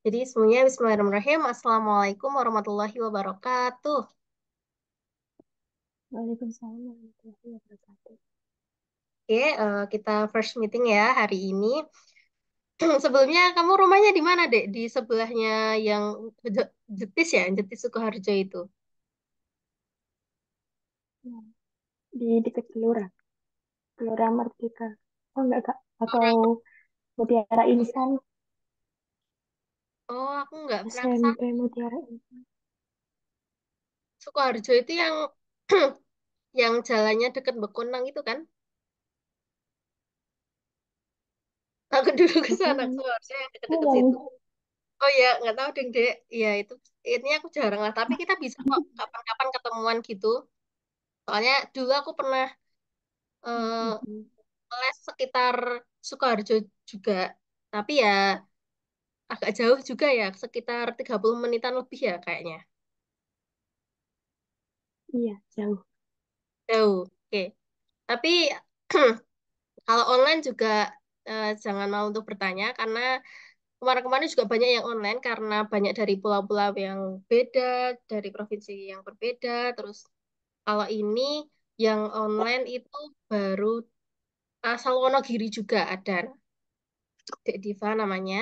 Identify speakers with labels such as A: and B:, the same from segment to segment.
A: Jadi semuanya Bismillahirrahmanirrahim. Assalamualaikum warahmatullahi wabarakatuh.
B: Waalaikumsalam warahmatullahi wabarakatuh.
A: Oke, kita first meeting ya hari ini. Sebelumnya kamu rumahnya di mana, Dek? Di sebelahnya yang Jetis ya, Jetis Sukoharjo itu.
B: Nah, di dekat Gelora, Gelora Merdeka. Oh enggak, Kak. Atau Mutiara Insan,
A: Oh, aku nggak pernah ke sana.
B: SMP Mutiara Insan.
A: Sukoharjo itu yang yang jalannya deket Bekunang itu kan? Aku dulu ke sana,
B: Betul.
A: Sukoharjo yang
B: Oh,
A: deket-deket situ.
B: yang
A: Oh ya, nggak tahu deh, Dek. Ya itu, ini aku jarang lah. Tapi kita bisa kok kapan-kapan ketemuan gitu. Soalnya dulu aku pernah les sekitar Sukoharjo juga. Tapi ya agak jauh juga ya, sekitar 30 menitan lebih ya kayaknya.
B: iya, jauh.
A: Jauh. Oke. Tapi kalau online juga jangan malu untuk bertanya karena kemarin-kemarin juga banyak yang online karena banyak dari pulau-pulau yang beda, dari provinsi yang berbeda. Terus kalau ini yang online itu baru asal Wonogiri juga ada, Dek Diva namanya.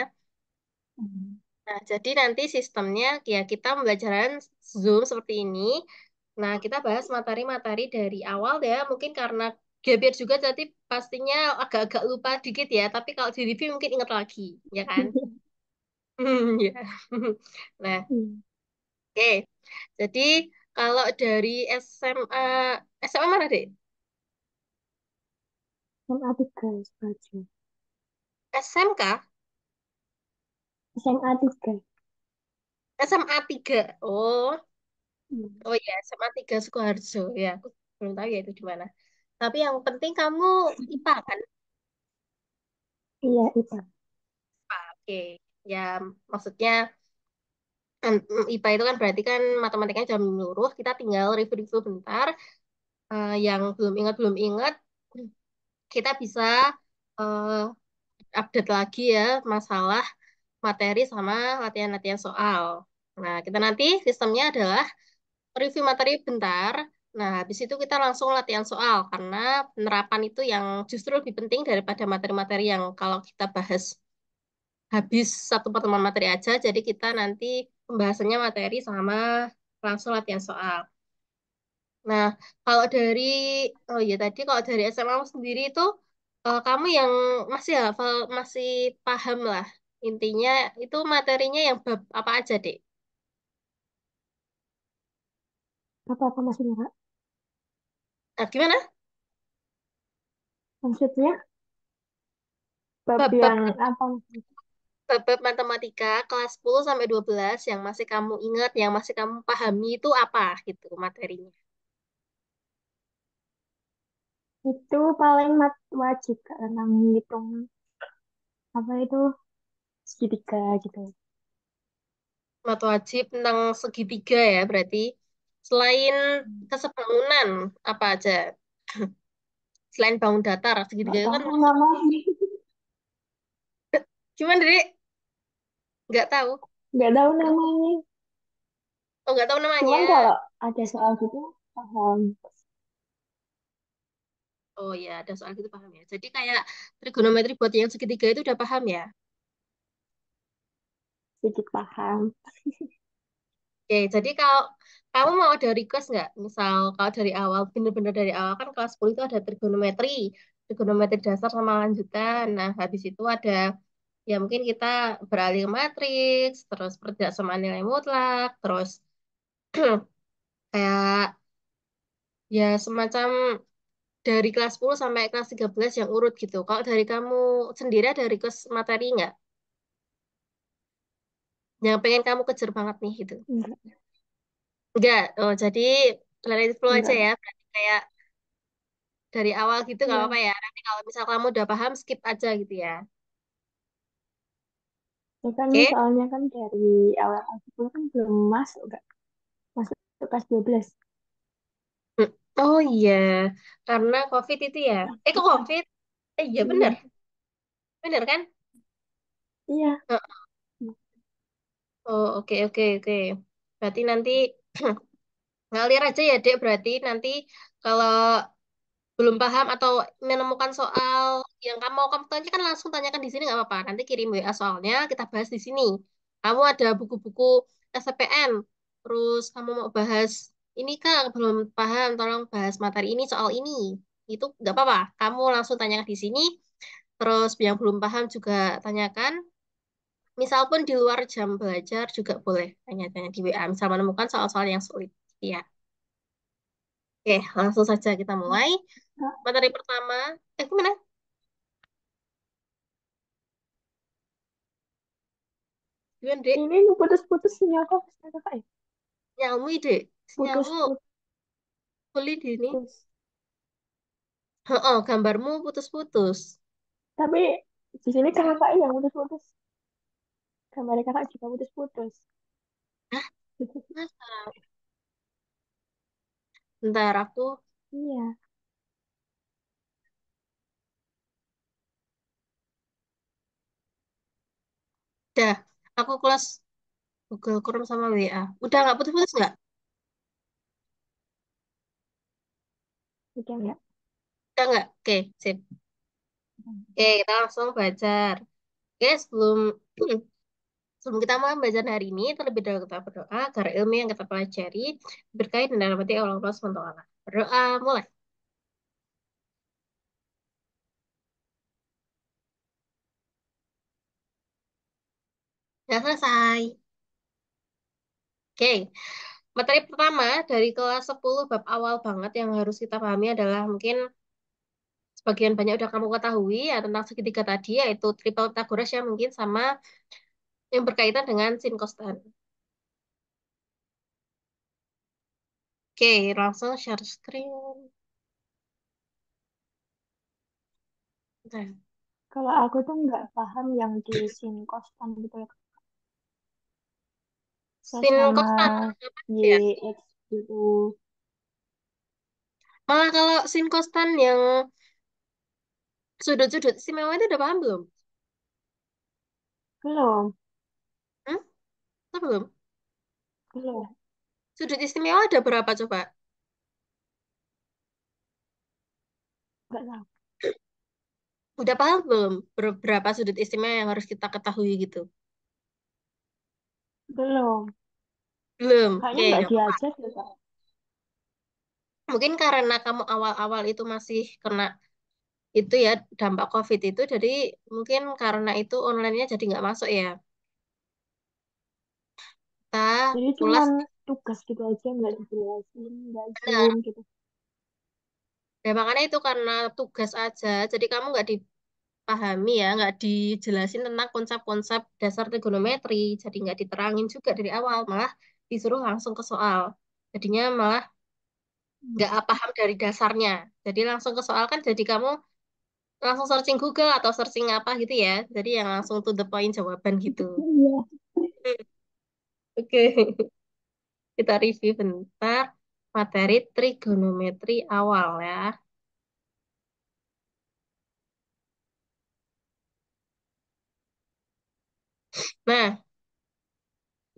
B: Hmm.
A: Nah, jadi nanti sistemnya ya kita pembelajaran Zoom seperti ini. Nah, kita bahas materi-materi dari awal ya. Mungkin karena gap year juga jadi pastinya agak-agak lupa dikit ya. Tapi kalau di review mungkin ingat lagi, ya kan? Ya. Nah,
B: Iya,
A: oke. Jadi kalau dari SMA, SMA mana deh?
B: SMA 3, Baju.
A: SMK?
B: SMA 3.
A: SMA 3. Oh,
B: Hmm.
A: oh ya, SMA 3 Sukoharjo. Ya, aku belum tahu ya itu di mana. Tapi yang penting kamu IPA kan?
B: Iya, IPA.
A: Oke, ya maksudnya IPA itu kan berarti kan matematikanya sudah menyeluruh. Kita tinggal review-review bentar. Yang belum ingat, kita bisa eh, update lagi ya masalah materi sama latihan-latihan soal. Nah, kita nanti sistemnya adalah review materi bentar. Nah, habis itu kita langsung latihan soal karena penerapan itu yang justru lebih penting daripada materi-materi yang kalau kita bahas habis satu pertemuan materi aja, jadi kita nanti pembahasannya materi sama langsung latihan soal. Nah, kalau dari, oh iya tadi kalau dari SMA sendiri itu, kamu yang masih hafal, masih paham lah. Intinya itu materinya yang bab apa aja, Dek?
B: Apa-apa maksudnya, Kak?
A: Nah, gimana?
B: Maksudnya bab
A: Bab-bab
B: yang apa maksudnya?
A: bab-bab matematika kelas 10 sampai 12 yang masih kamu ingat, yang masih kamu pahami itu apa gitu materinya.
B: Itu paling wajib, Kak, tentang menghitung apa itu segitiga gitu.
A: Mata wajib tentang segitiga ya berarti. Selain kesebangunan apa aja? Selain bangun datar, segitiga
B: Nggak
A: itu kan
B: tahu namanya.
A: gimana, Dek? Nggak tahu.
B: Nggak tahu namanya.
A: Oh, nggak tahu namanya.
B: Cuman kalau ada soal gitu, paham.
A: Oh ya, ada soal gitu paham ya. Jadi kayak trigonometri buat yang segitiga itu udah paham ya.
B: Sedikit paham.
A: Oke, jadi kalau kamu mau ada request nggak? Misal kalau dari awal, bener-bener dari awal kan kelas 10 itu ada trigonometri, trigonometri dasar sama lanjutan. Nah, habis itu ada ya mungkin kita beralih ke matriks, terus perjelas sama nilai mutlak, terus kayak ya semacam dari kelas 10 sampai kelas 13 yang urut gitu. Kalau dari kamu sendiri ada request materi nggak? Yang pengen kamu kejar banget nih gitu.
B: Enggak,
A: Enggak. Oh, jadi related flow aja
B: enggak.
A: ya. Berarti kayak dari awal gitu nggak apa-apa
B: Iya,
A: ya. Nanti kalau misal kamu udah paham, skip aja gitu ya.
B: ya kan
A: Oke?
B: soalnya kan dari awal aku kan belum masuk, enggak. Masuk ke kelas 12.
A: Hmm. Oh iya, karena COVID itu ya. Kok COVID? Iya bener,
B: Iya,
A: bener kan?
B: iya.
A: Heeh. Oh, oke, oke, oke. Berarti nanti ngalir aja ya, Dek. Berarti nanti kalau belum paham atau menemukan soal yang kamu tanyakan langsung tanyakan di sini nggak apa-apa. Nanti kirim WA soalnya kita bahas di sini. Kamu ada buku-buku SPM, terus kamu mau bahas ini Kak, belum paham, tolong bahas materi ini soal ini. Itu nggak apa-apa. Kamu langsung tanyakan di sini. Terus yang belum paham juga tanyakan. Misal pun di luar jam belajar juga boleh tanya-tanya di WA. Misal menemukan soal-soal yang sulit. Ya, oke, langsung saja kita mulai.
B: Kak,
A: Materi pertama, gimana? Gimana, Dek?
B: ini putus-putus sinyal kok kakak ya?
A: Nyamuk ide, sinyalmu
B: Putus-putus.
A: kulit ini. Oh, gambarmu putus-putus.
B: Tapi di sini kakak yang putus-putus. Gambar kakak juga putus-putus.
A: Hah, masa? Bentar, aku
B: Iya.
A: udah. Aku kelas Google Chrome sama WA. Udah nggak putus-putus nggak?
B: Oke ya.
A: Udah nggak? Oke, sip. Oke, kita langsung belajar. Oke, sebelum kita mulai belajar hari ini, terlebih dahulu kita berdoa agar ilmu yang kita pelajari berkait dan dalam hati Allah SWT. Berdoa, mulai. Udah selesai. Oke, materi pertama dari kelas 10 bab awal banget yang harus kita pahami adalah mungkin sebagian banyak udah kamu ketahui ya tentang segitiga tadi yaitu triple Pythagoras ya mungkin sama yang berkaitan dengan sin costan. Oke, langsung share screen. Nah,
B: Kalau aku tuh nggak paham yang di sin kostan gitu ya. Kayak
A: sin
B: sama
A: costan
B: Y,
A: ya.
B: X gitu.
A: Malah kalau sin costan yang sudut-sudut istimewa itu udah paham belum?
B: Belum,
A: Hmm? Atau belum?
B: belum,
A: Sudut istimewa ada berapa coba?
B: nggak tahu.
A: Udah paham belum? Berapa sudut istimewa yang harus kita ketahui gitu?
B: Belum.
A: Belum.
B: Kayaknya
A: Oke,
B: nggak
A: nggak apa-apa.
B: diajar deh, Kak.
A: Mungkin karena kamu awal-awal itu masih kena itu ya dampak COVID itu, jadi mungkin karena itu online-nya jadi nggak masuk ya. Kita
B: Jadi
A: ulas
B: cuman tugas gitu aja, nggak dijelasin, nggak zoom
A: benar.
B: gitu.
A: Ya, makanya itu karena tugas aja, jadi kamu nggak dipahami ya, nggak dijelasin tentang konsep-konsep dasar trigonometri, jadi nggak diterangin juga dari awal, malah disuruh langsung ke soal. Jadinya malah nggak
B: Hmm.
A: paham dari dasarnya. Jadi langsung ke soal kan, jadi kamu langsung searching Google atau searching apa gitu ya. Jadi yang langsung to the point jawaban gitu.
B: Iya.
A: Oke, kita review bentar materi trigonometri awal ya. Nah,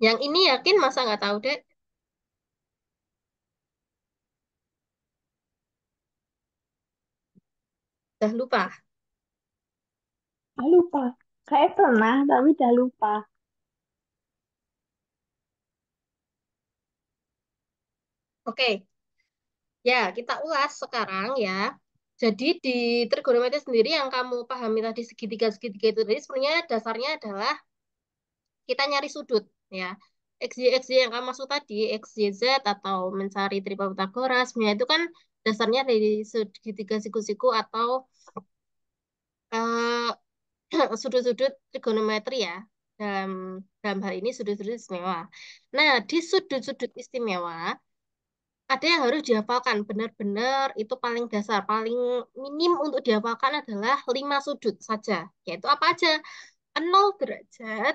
A: yang ini yakin masa nggak tahu deh? Udah lupa.
B: Ah, lupa. Kayak pernah, tapi udah lupa.
A: Oke, ya kita ulas sekarang ya. Jadi di trigonometri sendiri yang kamu pahami tadi segitiga-segitiga itu tadi sebenarnya dasarnya adalah kita nyari sudut ya. XY yang kamu maksud tadi, XYZ atau mencari triple Pythagoras, sebenarnya itu kan dasarnya dari segitiga siku-siku atau eh, sudut-sudut trigonometri ya. Dalam dalam hal ini sudut-sudut istimewa. Nah, di sudut-sudut istimewa ada yang harus dihafalkan. Benar-benar itu paling dasar, paling minim untuk dihafalkan adalah 5 sudut saja. Yaitu apa aja? 0 derajat,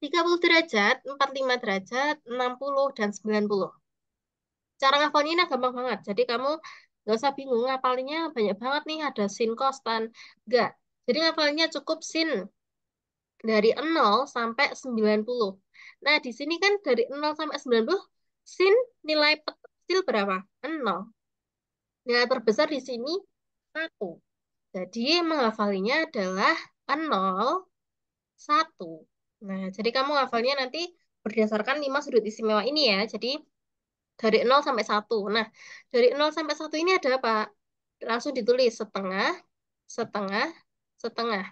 A: 30 derajat, 45 derajat, 60 dan 90. Cara ngafalnya ini gampang banget. Jadi kamu nggak usah bingung ngapalnya banyak banget nih ada sin kostan. Enggak. Jadi ngafalnya cukup sin dari 0 sampai 90. Nah, di sini kan dari 0 sampai 90, sin nilai kecil berapa? 0. Nilai terbesar di sini 1. Jadi menghafalinya adalah 0, 1. Nah, jadi kamu hafalnya nanti berdasarkan 5 sudut istimewa ini ya. Jadi dari 0 sampai 1. Nah, dari 0 sampai 1 ini ada apa? Langsung ditulis setengah, setengah, setengah.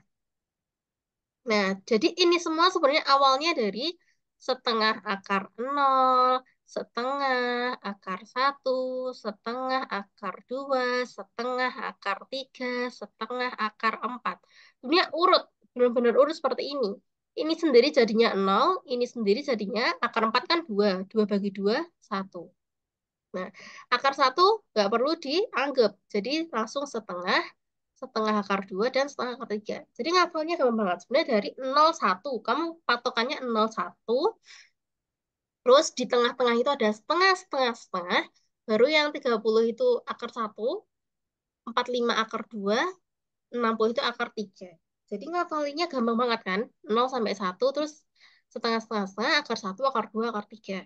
A: Nah, jadi ini semua sebenarnya awalnya dari setengah akar 0, setengah akar 1, setengah akar 2, setengah akar 3, setengah akar 4. Sebenarnya urut, benar-benar urut seperti ini. Ini sendiri jadinya 0, ini sendiri jadinya akar 4 kan 2. 2 bagi 2, 1. Nah, akar 1 nggak perlu dianggap. Jadi langsung setengah, setengah akar 2 dan setengah akar 3. Jadi ngafalnya gampang banget. Sebenarnya dari 0, 1. Kamu patokannya 0, 1. Terus di tengah-tengah itu ada setengah, setengah, setengah. Baru yang 30 itu akar 1, 45 akar 2, 60 itu akar 3. Jadi ngafalinya gampang banget kan? 0 sampai 1, terus setengah, setengah, setengah, akar 1, akar 2, akar 3.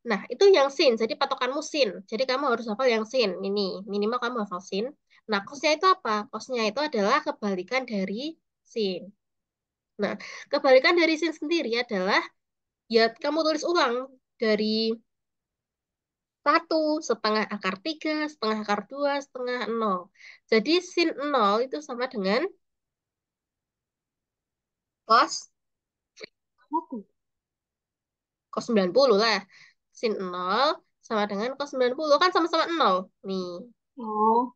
A: Nah, itu yang sin. Jadi patokanmu sin. Jadi kamu harus hafal yang sin. Ini, minimal kamu hafal sin. Nah, cosnya itu apa? Cosnya itu adalah kebalikan dari sin. Nah, kebalikan dari sin sendiri adalah, ya kamu tulis ulang. Dari 1, setengah akar 3, setengah akar 2, setengah 0. Jadi sin 0 itu sama dengan cos,
B: Satu.
A: cos 90 lah. Sin 0 sama dengan cos 90. Kan sama-sama 0. Nih.
B: Oh,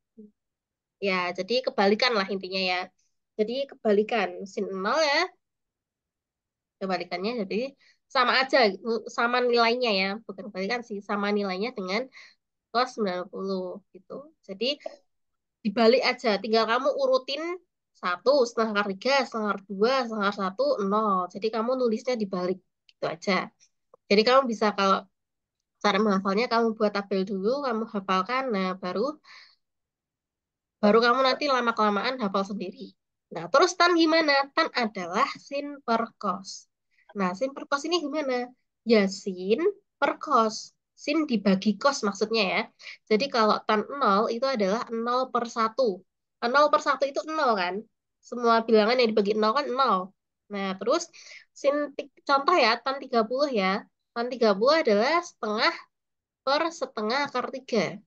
A: Ya, jadi kebalikan lah intinya ya. Jadi kebalikan sin 0 ya, kebalikannya jadi sama aja, sama nilainya ya, bukan kebalikan sih, sama nilainya dengan cos 90 gitu. Jadi dibalik aja, tinggal kamu urutin 1, setengah akar 3, setengah akar 2, setengah akar 1, 0. Jadi kamu nulisnya dibalik gitu aja. Jadi kamu bisa kalau cara menghafalnya kamu buat tabel dulu, kamu hafalkan, nah baru kamu nanti lama-kelamaan hafal sendiri. Nah, terus tan gimana? Tan adalah sin per cos. Nah, sin per cos ini gimana? Ya, sin per cos. Sin dibagi cos maksudnya ya. Jadi kalau tan 0 itu adalah 0/1. 0/1 itu 0 kan? Semua bilangan yang dibagi 0 kan 0. Nah, terus contoh ya, tan 30 ya. Tan 30 adalah setengah per setengah akar 3,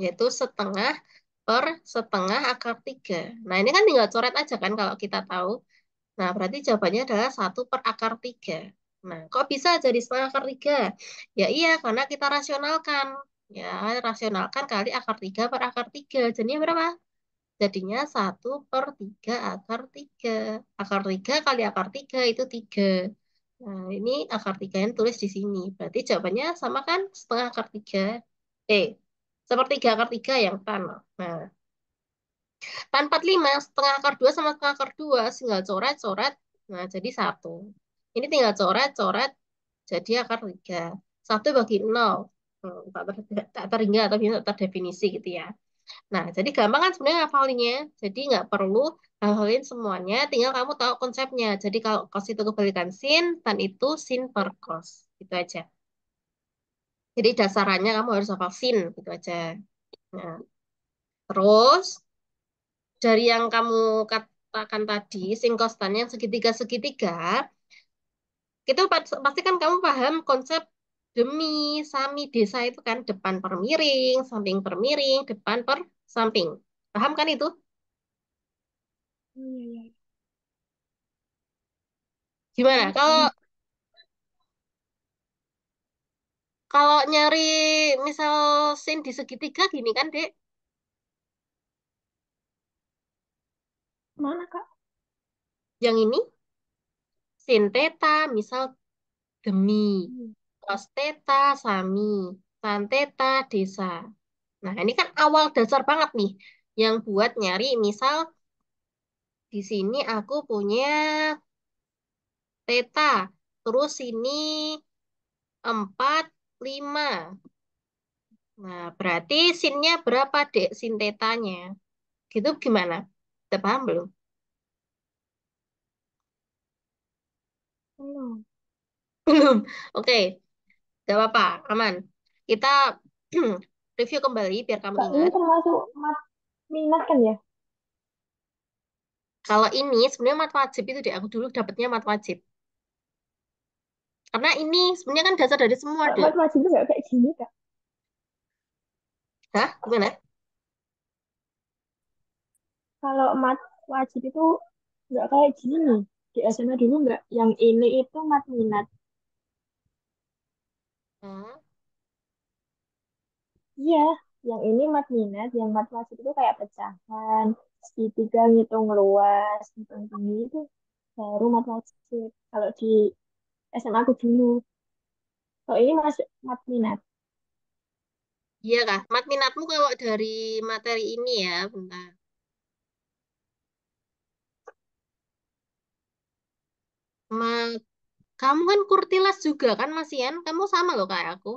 A: yaitu setengah per setengah akar 3. Nah, ini kan tinggal coret aja kan kalau kita tahu. Nah, berarti jawabannya adalah 1/akar 3. Nah, kok bisa jadi setengah akar 3? Ya iya, karena kita rasionalkan. Ya, rasionalkan kali akar 3 per akar 3. Jadinya berapa? Jadinya 1/3 akar 3. Akar 3 kali akar 3 itu 3. Nah, ini akar 3 yang tulis di sini. Berarti jawabannya sama kan? Setengah akar 3. Eh, sepertiga akar 3 yang tan. Nah, tan 45, setengah akar 2 sama setengah akar 2. Tinggal coret-coret. Nah, jadi 1. Ini tinggal coret-coret. Jadi akar 3. 1 bagi 0. Tak terhingga atau bisa terdefinisi gitu ya. Nah, jadi gampang kan sebenarnya ngafalinnya. Jadi nggak perlu hafalin semuanya, tinggal kamu tahu konsepnya. Jadi kalau cos itu kebalikan sin, tan itu sin per cos. Gitu aja. Jadi dasarannya kamu harus hafal sin, gitu aja. Nah, terus dari yang kamu katakan tadi, sin cos tan yang segitiga-segitiga, itu pasti kan kamu paham konsep demi, sami, desa itu kan depan per miring, per miring, depan per samping. Paham kan itu?
B: iya, iya.
A: Gimana?
B: Paham, paham.
A: Kalau nyari misal sin di segitiga gini kan, Dek.
B: Mana, Kak?
A: Yang ini sin teta misal demi,
B: Hmm.
A: cos teta sami, tan teta desa. Nah, ini kan awal dasar banget nih yang buat nyari misal di sini aku punya teta. Terus ini 4, 5. Nah, berarti sinnya berapa, Dek? Sin tetanya. Gitu gimana? Udah paham belum?
B: Belum.
A: Belum. Oke, gak apa-apa, aman. Kita review kembali biar kamu
B: Kak, ini
A: ingat.
B: termasuk mat minat kan ya?
A: Kalau ini sebenarnya mat wajib itu deh. Aku dulu dapetnya mat wajib. Karena ini sebenarnya kan dasar dari semua
B: Kalau
A: deh.
B: mat wajib itu nggak kayak gini, Kak.
A: Hah? Gimana?
B: Kalau mat wajib itu nggak kayak gini nih. Di SMA dulu nggak. Yang ini itu mat minat.
A: Hmm.
B: Iya, yang ini mat minat. Yang mat wajib itu kayak pecahan. Segitiga ngitung luas, ngitung tinggi itu baru mat wajib. Kalau di SMA aku dulu. Kalau ini masih mat minat.
A: Iya kah? Mat minatmu kalau dari materi ini ya, bentar. Ma- Kamu kan kurtilas juga kan, Masian? Kamu sama loh kayak aku.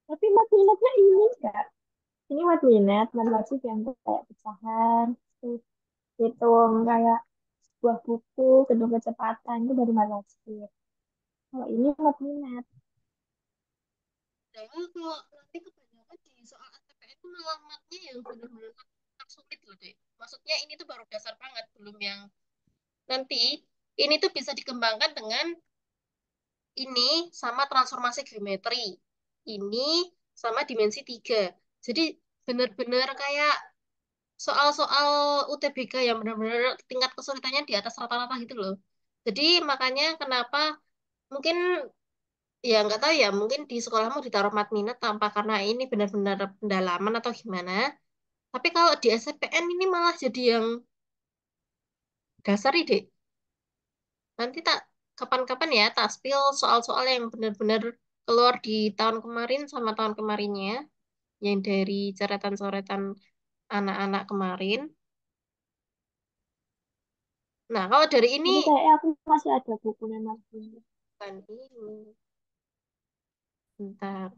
B: Tapi mat minatnya ini enggak. Ini mat minat, mat wajib yang kayak pecahan. Terus hitung kayak buah buku, kedua kecepatan itu baru mat wajib. Kalau ini mat minat.
A: Nah, kalau nanti kebanyakan di soal STPN itu malah matnya yang benar-benar sulit loh, Dek. Maksudnya ini tuh baru dasar banget, belum yang nanti ini tuh bisa dikembangkan dengan ini sama transformasi geometri. Ini sama dimensi tiga. Jadi benar-benar kayak soal-soal UTBK yang benar-benar tingkat kesulitannya di atas rata-rata gitu loh. Jadi makanya kenapa mungkin ya nggak tahu ya mungkin di sekolahmu ditaruh mat minat tanpa karena ini benar-benar pendalaman atau gimana. Tapi kalau di SPN ini malah jadi yang dasar ide. Nanti tak kapan-kapan ya tak spill soal-soal yang benar-benar keluar di tahun kemarin sama tahun kemarinnya yang dari coretan-coretan anak-anak kemarin. Nah, kalau dari ini
B: Tapi kayaknya aku masih ada bukunya mat minat.
A: kan ini bentar.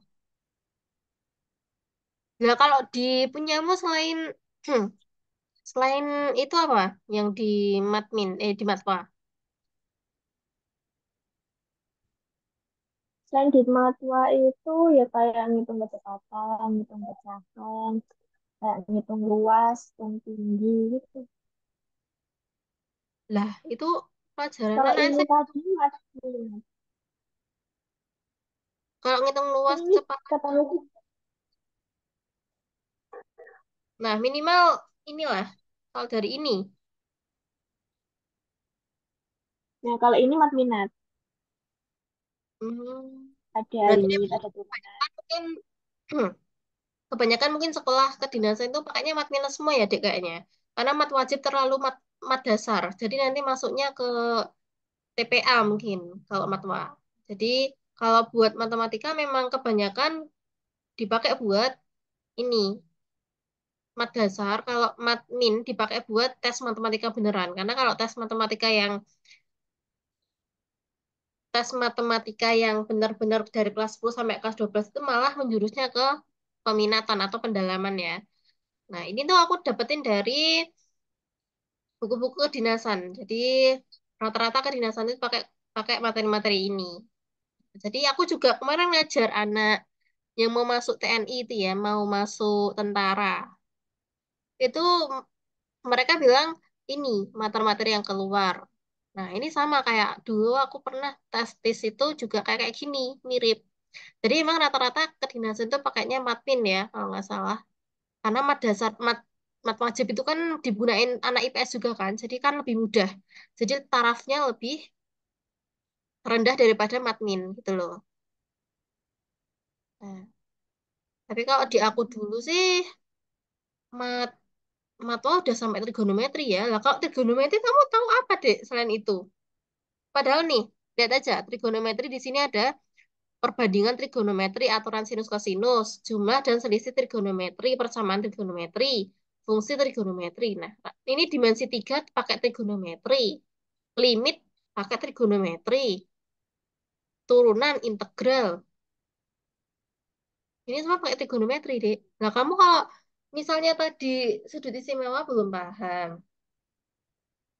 A: Nah, kalau di punyamu selain selain itu apa yang di Matmin di Matwa?
B: Selain di matwa itu ya kayak ngitung kecepatan, ngitung pecahan, kayak ngitung luas, ngitung tinggi gitu.
A: Lah, itu pelajaran
B: Kalau
A: anak
B: ini
A: SMP.
B: tadi mat minat.
A: Kalau ngitung luas
B: Ini
A: cepat.
B: katanya sih.
A: Nah, minimal inilah kalau dari ini.
B: Nah, kalau ini mat minat.
A: Hmm,
B: Ada
A: berarti
B: limit,
A: emang
B: ada turunan.
A: kebanyakan mungkin kebanyakan mungkin sekolah kedinasan itu pakainya mat minus semua ya, Dek, kayaknya. Karena mat wajib terlalu mat dasar. Jadi nanti masuknya ke TPA mungkin kalau matwa. Jadi kalau buat matematika memang kebanyakan dipakai buat ini mat dasar. Kalau mat min dipakai buat tes matematika beneran. Karena kalau tes matematika yang benar-benar dari kelas 10 sampai kelas 12 itu malah menjurusnya ke peminatan atau pendalaman ya. Nah, ini tuh aku dapetin dari buku-buku kedinasan. Jadi rata-rata kedinasan itu pakai pakai materi-materi ini. Jadi aku juga kemarin ngajar anak yang mau masuk TNI itu ya, mau masuk tentara. Itu mereka bilang ini materi-materi yang keluar. Nah, ini sama kayak dulu aku pernah tes itu juga kayak gini, mirip. Jadi emang rata-rata kedinasan itu pakainya matmin ya, kalau nggak salah. Karena mat wajib itu kan digunain anak IPS juga kan, jadi kan lebih mudah. Jadi tarafnya lebih rendah daripada matmin gitu loh. Nah, tapi kalau di aku dulu sih mat matwa udah sampai trigonometri ya. Lah kalau trigonometri kamu tahu apa deh selain itu? Padahal nih, lihat aja trigonometri di sini ada perbandingan trigonometri, aturan sinus kosinus, jumlah dan selisih trigonometri, persamaan trigonometri, fungsi trigonometri. Nah, ini dimensi 3 pakai trigonometri, limit pakai trigonometri, turunan integral. Ini semua pakai trigonometri, Dek. Nah, kamu kalau misalnya tadi sudut istimewa belum paham.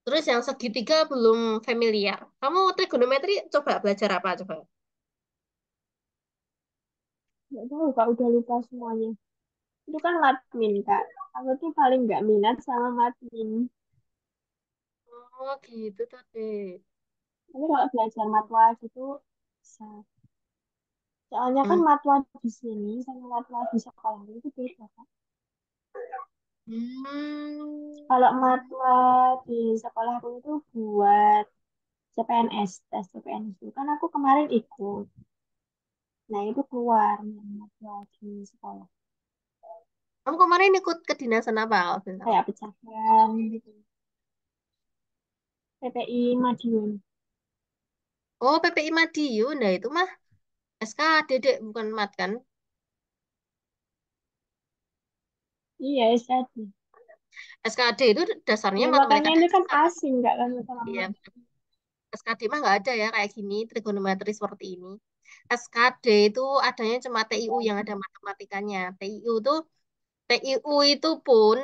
A: Terus yang segitiga belum familiar. Kamu trigonometri coba belajar apa coba?
B: Nggak tahu kak, udah lupa semuanya. Itu kan admin kak. Aku tuh paling nggak minat sama admin.
A: Oh gitu tadi.
B: Tapi kalau belajar matwa itu bisa. Soalnya kan
A: Hmm.
B: matwa di sini sama matwa di sekolah itu beda kak.
A: Hmm.
B: Kalau matwa di sekolahku itu buat CPNS, tes CPNS itu kan aku kemarin ikut. Nah itu keluar yang matwa di sekolah.
A: Kamu kemarin ikut kedinasan apa, Alvin?
B: Kayak pecahan gitu. PPI Madiun.
A: Oh, PPI Madiun. Nah, itu mah SKD, Dek, bukan mat kan?
B: Iya, SKD.
A: SKD itu dasarnya
B: Ya
A: matematika
B: makanya ini kan
A: dasar.
B: asing nggak kan sama
A: Iya,
B: mat.
A: SKD mah nggak ada ya kayak gini, trigonometri seperti ini. SKD itu adanya cuma TIU yang ada matematikanya. TIU itu pun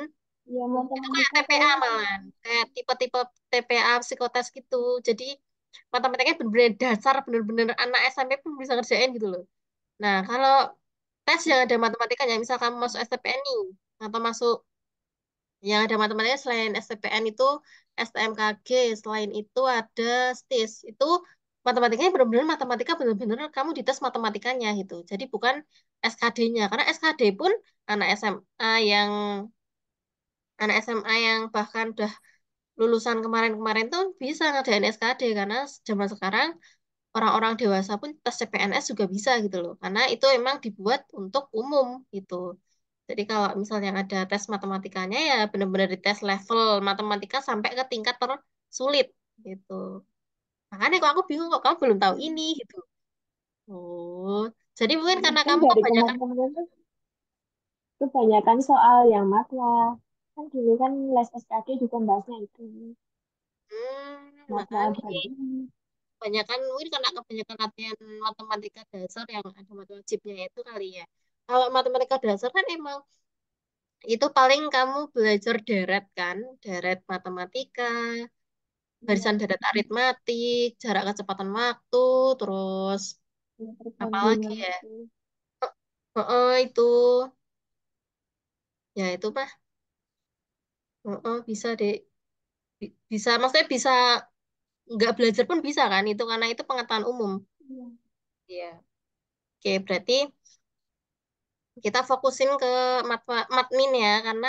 B: Ya
A: itu kayak
B: matematika
A: TPA
B: saya
A: malahan, kayak tipe-tipe TPA psikotes gitu. Jadi matematikanya bener-bener dasar, bener-bener anak SMP pun bisa ngerjain gitu loh. Nah, kalau tes yang ada matematikanya, misal kamu masuk STPN nih, atau masuk yang ada matematikanya selain STPN itu STMKG, selain itu ada STIS. Itu matematikanya benar-benar matematika benar-benar kamu dites matematikanya gitu. Jadi bukan SKD-nya, karena SKD pun anak SMA yang anak SMA yang bahkan udah lulusan kemarin-kemarin tuh bisa ngadain SKD karena zaman sekarang orang-orang dewasa pun tes CPNS juga bisa gitu loh. Karena itu emang dibuat untuk umum gitu. Jadi kalau misalnya ada tes matematikanya ya benar-benar di tes level matematika sampai ke tingkat tersulit gitu. Makanya kok aku bingung kok kamu belum tahu ini gitu. Oh, jadi mungkin karena
B: kan
A: kamu
B: dari
A: kebanyakan
B: kemarin-kemarin tuh kebanyakan soal yang matwa. Kan dulu kan les SKD juga bahasnya itu matwa
A: makanya
B: berat.
A: kebanyakan mungkin karena kebanyakan latihan matematika dasar yang ada mata wajibnya itu kali ya. Kalau matematika dasar kan emang itu paling kamu belajar deret kan, deret matematika, barisan
B: Iya,
A: deret aritmatik, jarak kecepatan waktu, terus
B: yang
A: apa lagi
B: perbandingan
A: ya?
B: itu.
A: Itu ya itu mah bisa deh. Bisa maksudnya bisa nggak belajar pun bisa kan itu karena itu pengetahuan umum.
B: Iya.
A: Iya. Oke, berarti kita fokusin ke matmin ya karena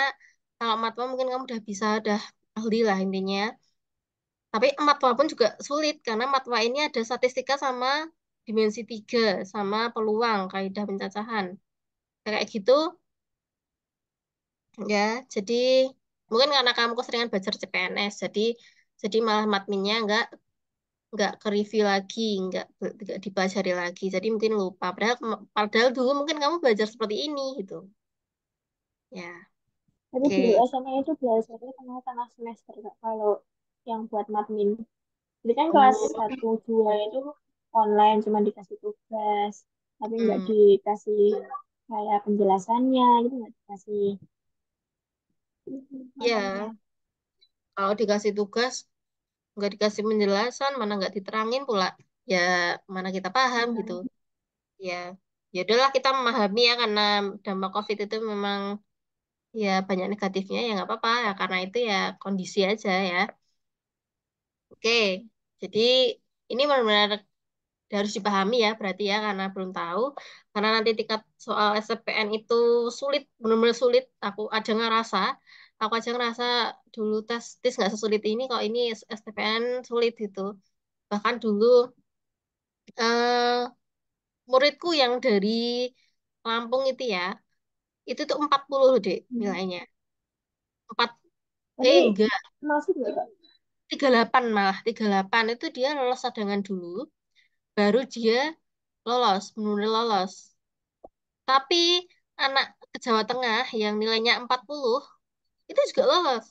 A: kalau matma mungkin kamu udah bisa udah ahli lah intinya. Tapi matwa pun juga sulit karena matwa ini ada statistika sama dimensi tiga sama peluang kaidah pencacahan. Kayak gitu ya. Jadi mungkin karena kamu keseringan belajar CPNS, jadi malah matminnya nggak ke review lagi, nggak dipelajari lagi. Jadi mungkin lupa. Padahal dulu mungkin kamu belajar seperti ini gitu. Ya,
B: Tapi dulu
A: oke.
B: SMA itu belajarnya tengah-tengah semester Kak, kalau yang buat matmin. Jadi kan kelas
A: Oh,
B: 1 2 itu online, cuma dikasih tugas. Tapi nggak
A: hmm.
B: dikasih kayak penjelasannya, itu nggak dikasih. Makanya,
A: Ya, kalau dikasih tugas nggak dikasih penjelasan, mana nggak diterangin pula. Ya, mana kita paham gitu.
B: iya.
A: Ya, ya udahlah kita memahami ya karena dampak COVID itu memang ya banyak negatifnya ya nggak apa-apa ya karena itu ya kondisi aja ya. Oke, jadi ini benar-benar harus dipahami ya berarti ya karena belum tahu karena nanti tingkat soal SPN itu sulit benar-benar sulit aku aja ngerasa dulu tes tes nggak sesulit ini kok ini STPN sulit gitu bahkan dulu eh, muridku yang dari Lampung itu ya itu tuh 40 loh dek
B: Hmm.
A: nilainya empat
B: Tapi
A: enggak
B: masuk nggak Kak?
A: 38 malah 38 itu dia lolos cadangan dulu baru dia lolos benar-benar lolos. Tapi anak ke Jawa Tengah yang nilainya 40 itu juga lolos.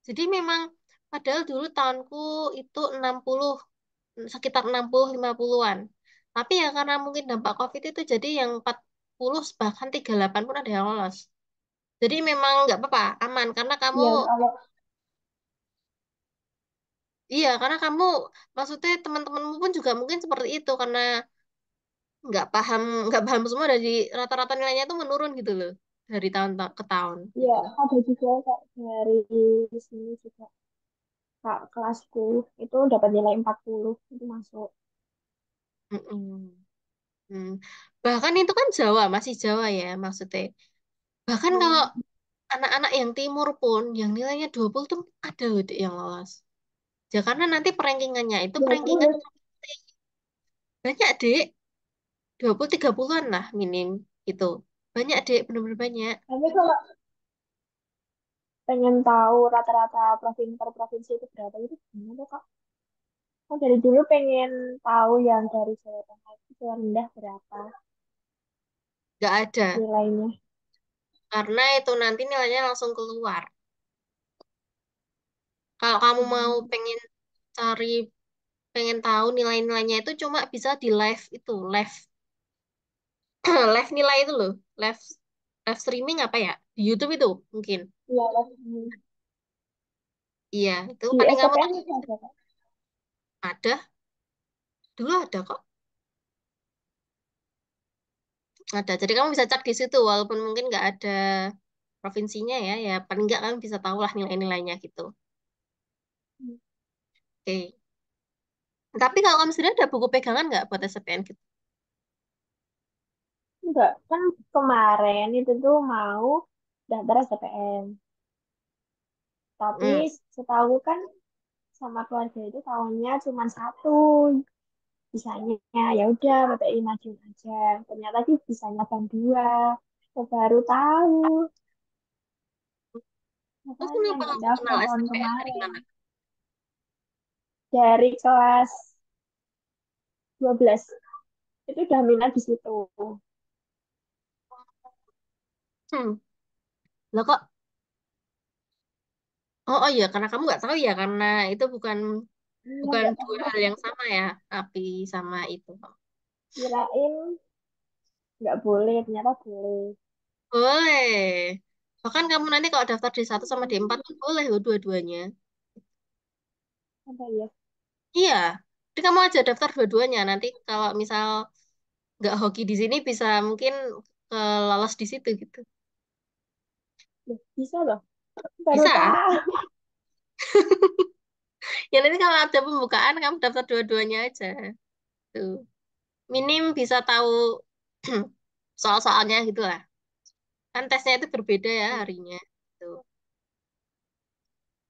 A: Jadi memang padahal dulu tahunku itu 60 sekitar 60 50-an. Tapi ya karena mungkin dampak COVID itu jadi yang 40 bahkan 38 pun ada yang lolos. Jadi memang nggak apa-apa, aman karena kamu
B: Iya, kalau
A: Iya, karena kamu, maksudnya teman-temanmu pun juga mungkin seperti itu, karena nggak paham semua dari rata-rata nilainya itu menurun gitu loh, dari tahun ke tahun
B: Iya,
A: gitu.
B: ada juga kak dari sini juga. Kak kelasku itu dapat nilai 40 itu masuk.
A: Mm-mm. Hmm. Bahkan itu kan Jawa, masih Jawa ya maksudnya. Bahkan kalau
B: Ya,
A: anak-anak yang timur pun, yang nilainya 20 tuh ada loh Dek, yang lolos. Ya karena nanti perankingannya itu
B: dua
A: perankingan
B: puluh
A: banyak Dek, 20 30-an lah minim gitu. Banyak Dek, bener-bener banyak.
B: Tapi kalau pengen tahu rata-rata provinsi per provinsi itu berapa itu gimana tuh kak? Aku dari dulu pengen tahu yang dari Jawa Tengah itu Jawa rendah berapa
A: Nggak ada,
B: nilainya.
A: karena itu nanti nilainya langsung keluar. Kalau kamu mau
B: Hmm.
A: cari, pengen tahu nilai-nilainya itu cuma bisa di live itu, live, live nilai itu loh, live, live streaming apa ya? Di YouTube itu mungkin.
B: Iya,
A: Iya, itu
B: di
A: paling kamu
B: SPTN
A: tanya
B: itu ada kak.
A: ada, dulu ada kok, ada. Jadi kamu bisa cek di situ, walaupun mungkin nggak ada provinsinya ya, ya paling nggak kamu bisa tahu lah nilai-nilainya gitu.
B: Hmm.
A: Oke. Tapi kalau kamu sendiri ada buku pegangan nggak buat SPN gitu?
B: Enggak, kan kemarin itu tuh mau daftar SPTN. Tapi
A: Hmm.
B: setahu kan sama keluarga itu tahunnya cuma satu. Bisanya ya udah PPI majuin aja. Ternyata sih bisanya bang dua. Saya baru tahu.
A: Terus
B: Makanya
A: kenapa
B: nggak
A: kamu
B: daftar
A: kenal
B: tahun
A: SPN dari
B: kemarin.
A: mana?
B: Dari kelas 12 itu udah minat di situ.
A: Hmm. Lah kok, oh iya, karena kamu nggak tahu ya, karena itu bukan
B: Iya,
A: bukan
B: nggak
A: dua
B: tahu.
A: hal yang sama ya, api sama itu.
B: Kirain nggak boleh, ternyata boleh.
A: Boleh. Bahkan kamu nanti kalau daftar D1 sama D4
B: Hmm,
A: pun boleh loh dua-duanya.
B: apa ya?
A: Iya. Jadi kamu aja daftar dua-duanya. Nanti kalau misal nggak hoki di sini bisa mungkin ke lolos di situ gitu.
B: Loh, bisa loh. Baru
A: Bisa.
B: tahu.
A: Ya nanti kalau ada pembukaan kamu daftar dua-duanya aja. Tuh. Minim bisa tahu soal-soalnya gitu lah. Kan tesnya itu berbeda ya harinya. Tuh.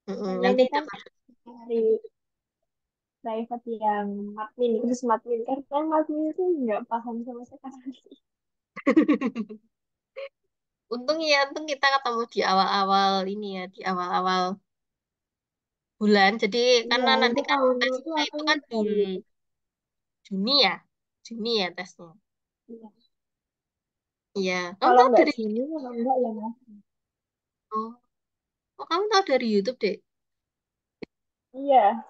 B: Makanya
A: Nanti
B: itu kan
A: daftar.
B: dari private yang admin terus admin karena admin itu nggak paham sama sekali.
A: Untung ya, untung kita ketemu di awal-awal ini ya, di awal-awal bulan. Jadi
B: Iya
A: karena nanti
B: itu
A: kan
B: tahunnya itu
A: tesnya
B: aku
A: itu kan
B: baru itu.
A: Juni ya, Juni ya tesnya.
B: Iya.
A: Iya, kamu
B: Kalau
A: tahu
B: nggak
A: dari,
B: Juni kalau nggak ya mas.
A: oh, oh, kamu tahu dari YouTube deh.
B: Iya.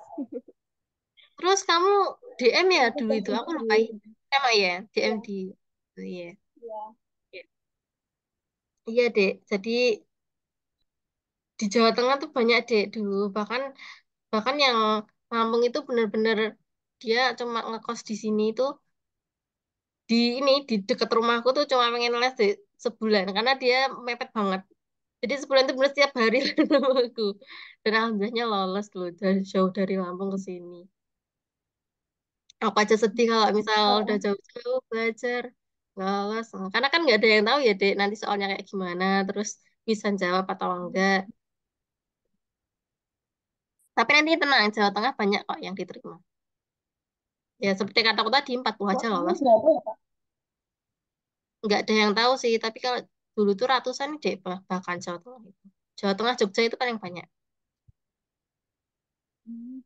A: Terus kamu DM ya
B: Aku
A: dulu itu,
B: tesnya
A: aku lupa
B: dari
A: ya. Sama ya, DM
B: iya
A: di, oh, iya.
B: iya.
A: Iya, iya dek. Jadi di Jawa Tengah tuh banyak dek dulu. Bahkan bahkan yang Lampung itu bener-bener dia cuma ngekos di sini itu, di ini di dekat rumahku tuh cuma pengen les deh sebulan karena dia mepet banget. Jadi sebulan itu bener setiap hari les sama aku. Dan alhamdulillahnya lolos loh dari jauh dari Lampung ke sini. Aku aja sedih kalau misal udah
B: Oh,
A: jauh-jauh belajar nggak lolos. Karena kan nggak ada yang tahu ya dek nanti soalnya kayak gimana, terus bisa jawab atau enggak. Tapi nanti tenang, Jawa Tengah banyak kok yang diterima. Ya seperti kataku tadi 40
B: kok
A: aja
B: kamu
A: lolos.
B: berapa ya Kak?
A: Nggak ada yang tahu sih, tapi kalau dulu tuh ratusan deh bahkan Jawa Tengah itu. Jawa Tengah Jogja itu paling banyak.
B: Hmm.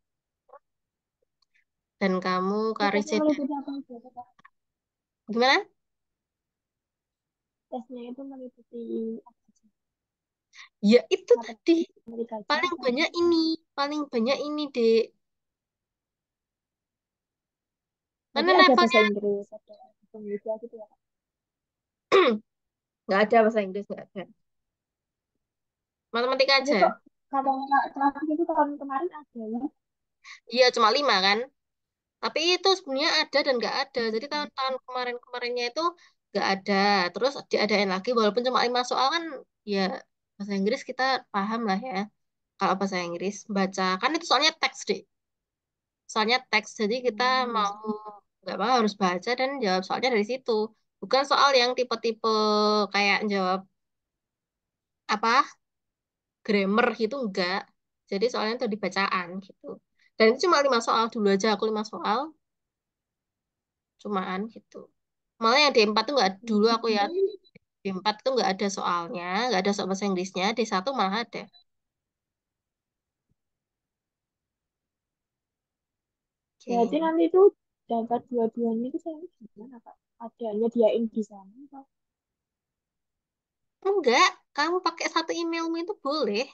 A: Dan kamu
B: Itu tesnya
A: Karijeda
B: meliputi apa aja Kak?
A: gimana?
B: Tesnya itu meliputi apa aja?
A: Ya itu tadi
B: Matematika aja
A: paling
B: apa ada?
A: banyak ini, paling banyak ini dek.
B: Berarti
A: Karena
B: ada bahasa
A: levelnya
B: Inggris, ada bahasa Indonesia gitu ya Kak?
A: nggak ada bahasa Inggris nggak ada. Matematika
B: Tapi kok
A: aja.
B: kata Kak kelas itu tahun kemarin ada ya?
A: Iya cuma 5 kan. Tapi itu sebenarnya ada dan nggak ada. Jadi
B: Hmm.
A: tahun kemarin-kemarinnya itu nggak ada. Terus diadain lagi walaupun cuma 5 soal kan ya bahasa Inggris kita paham lah ya. Kalau bahasa Inggris baca kan itu soalnya teks deh. Soalnya teks. Jadi kita
B: Hmm,
A: mau nggak apa harus baca dan jawab soalnya dari situ. Bukan soal yang tipe-tipe kayak jawab apa grammar gitu enggak. Jadi soalnya itu di bacaan gitu. Dan itu cuma 5 soal dulu aja aku 5 soal cumaan gitu. Malah yang D4 tuh nggak dulu aku ya D4 tuh nggak ada soalnya, nggak ada soal bahasa Inggrisnya. D1 malah ada.
B: berarti
A: Oke.
B: nanti tuh dapat dua-duanya itu saya gimana Kak? Ada nyediain di sana atau
A: Enggak, kamu pakai satu emailmu itu boleh.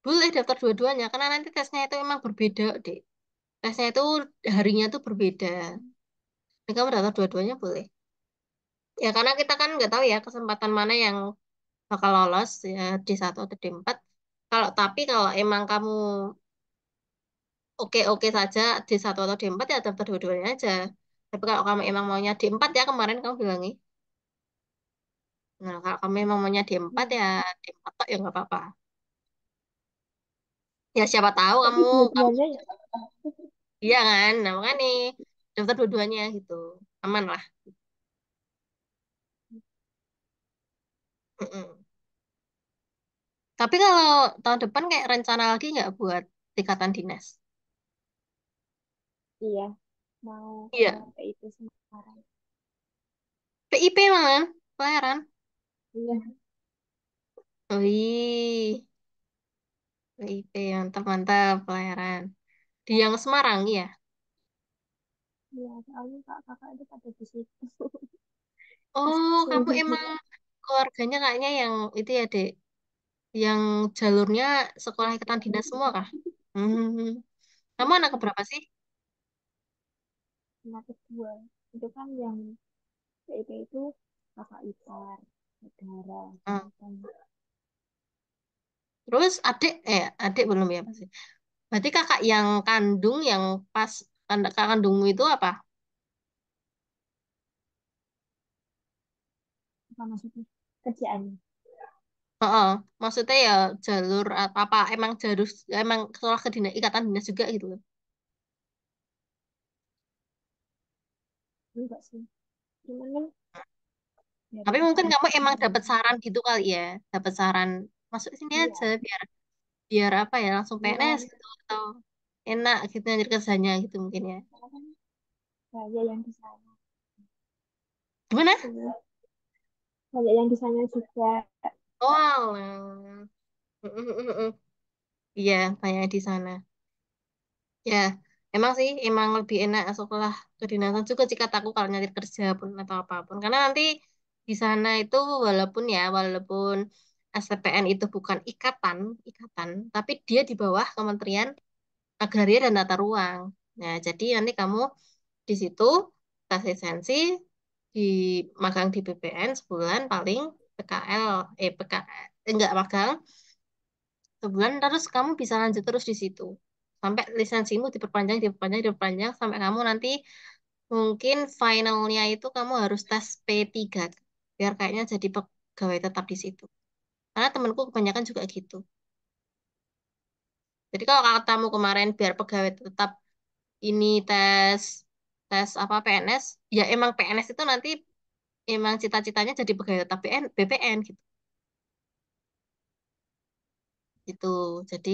A: Boleh daftar dua-duanya karena nanti tesnya itu memang berbeda, Dek. Tesnya itu harinya tuh berbeda. Jadi kamu daftar dua-duanya boleh. Ya karena kita kan nggak tahu ya kesempatan mana yang bakal lolos ya D1 atau D4. Kalau emang kamu oke-oke saja D1 atau D4 ya daftar dua-duanya aja. Tapi kalau kamu emang maunya D4 ya kemarin kamu bilangin. Nah, kalau kamu emang maunya D4
B: iya.
A: ya D4 tok ya nggak apa-apa. Ya siapa tahu
B: Tapi
A: kamu
B: dua-duanya ya Kak.
A: iya kan? Nah, makanya daftar dua-duanya gitu. Aman lah. Mm-mm. Tapi kalau tahun depan kayak rencana lagi nggak buat tingkatan dinas?
B: Iya, mau ke
A: Iya.
B: PIP Semarang.
A: PIP malah pelayaran.
B: Iya,
A: Wih, PIP mantap mantap pelayaran. Di yang Semarang ya.
B: iya, soalnya Kak kakak itu pada di situ.
A: Oh, kamu
B: Sepupunya.
A: emang keluarganya kayaknya yang itu ya, Dek. Yang jalurnya sekolah ikatan dinas semua kah? Hmm. Kamu anak keberapa sih?
B: Anak kedua itu kan yang PIP itu kakak ipar, saudara,
A: Hmm.
B: dan
A: Terus adik belum ya pasti. Berarti kakak yang kandung yang pas kakak kandungmu itu apa?
B: apa maksudnya kerjaannya.
A: Heeh. Maksudnya ya jalur apa emang sekolah ke dinas ikatan dinas juga gitu loh.
B: Enggak sih, cuman kan dari
A: Tapi mungkin kamu
B: kakak-kakak
A: emang
B: yang
A: dapat saran gitu kali ya, dapat saran masuk sini aja
B: iya,
A: biar biar apa ya langsung PNS
B: iya,
A: gitu atau enak gitu nyari kerjanya gitu mungkin ya.
B: karena kan saya yang di sana
A: Gimana?
B: iya, saya yang di sana juga.
A: Oh, alah. Iya, kayak di sana. Ya, emang sih, emang lebih enak sekolah kedinasan juga sih kataku kalau nyari kerja pun atau apapun. Karena nanti di sana itu walaupun STPN itu bukan ikatan, tapi dia di bawah Kementerian Agraria dan Tata Ruang. Nah, jadi nanti kamu di situ tes lisensi, di magang di BPN sebulan paling PKL, enggak magang sebulan terus kamu bisa lanjut terus di situ sampai lisensimu diperpanjang sampai kamu nanti mungkin finalnya itu kamu harus tes P3 biar kayaknya jadi pegawai tetap di situ karena temanku kebanyakan juga gitu jadi kalau katamu kemarin biar pegawai tetap ini tes tes apa PNS ya emang PNS itu nanti emang cita-citanya jadi pegawai tetap BPN gitu gitu jadi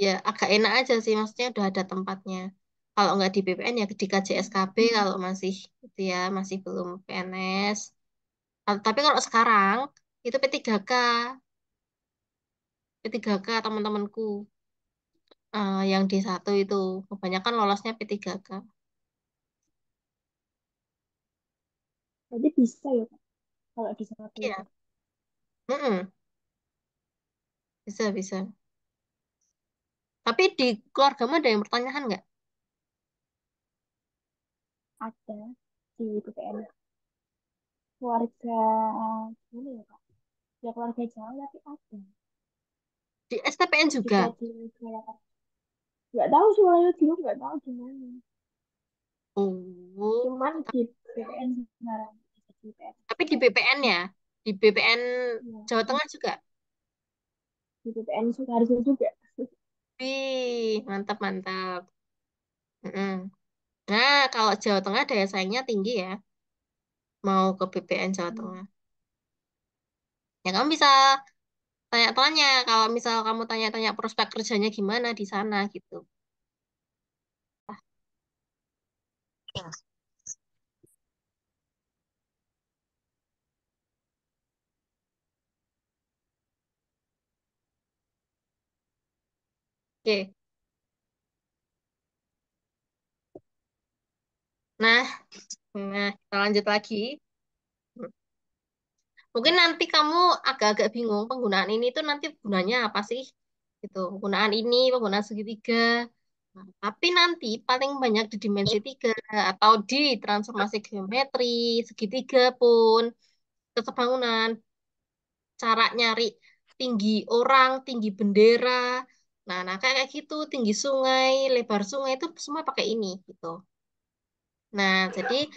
A: ya agak enak aja sih maksudnya udah ada tempatnya kalau nggak di BPN ya di KJSKB kalau masih itu ya masih belum PNS. Tapi kalau sekarang itu P3K P3K teman-temanku yang D1 itu kebanyakan lolosnya P3K.
B: Jadi bisa ya Kak, kalau di sana itu
A: Iya. Mm-mm. Bisa bisa tapi di keluargamu ada yang pertanyaan nggak?
B: ada di PPN keluarga gimana ya Kak, ya keluarga jauh tapi ada.
A: Di STPN juga.
B: Bisa di nggak tahu sih kalau dulu nggak tahu gimana.
A: Oh,
B: Cuman di BPN sekarang di
A: tapi di BPN ya, di BPN Jawa
B: ya,
A: Tengah juga.
B: di BPN Sukarjo juga.
A: Wih, mantap mantap. Mm-mm. Nah, kalau Jawa Tengah daya saingnya tinggi ya, mau ke BPN Jawa
B: Hmm.
A: Tengah. Ya kamu bisa tanya-tanya, kalau misal kamu tanya-tanya prospek kerjanya gimana di sana gitu. Oke, nah, kita lanjut lagi. Mungkin nanti kamu agak-agak bingung penggunaan ini tuh nanti gunanya apa sih? Gitu, penggunaan ini, penggunaan segitiga. Nah, tapi nanti paling banyak di dimensi tiga atau di transformasi geometri, segitiga pun, tetap bangunan, cara nyari tinggi orang, tinggi bendera. Nah, kayak gitu, tinggi sungai, lebar sungai itu semua pakai ini gitu. Nah, jadi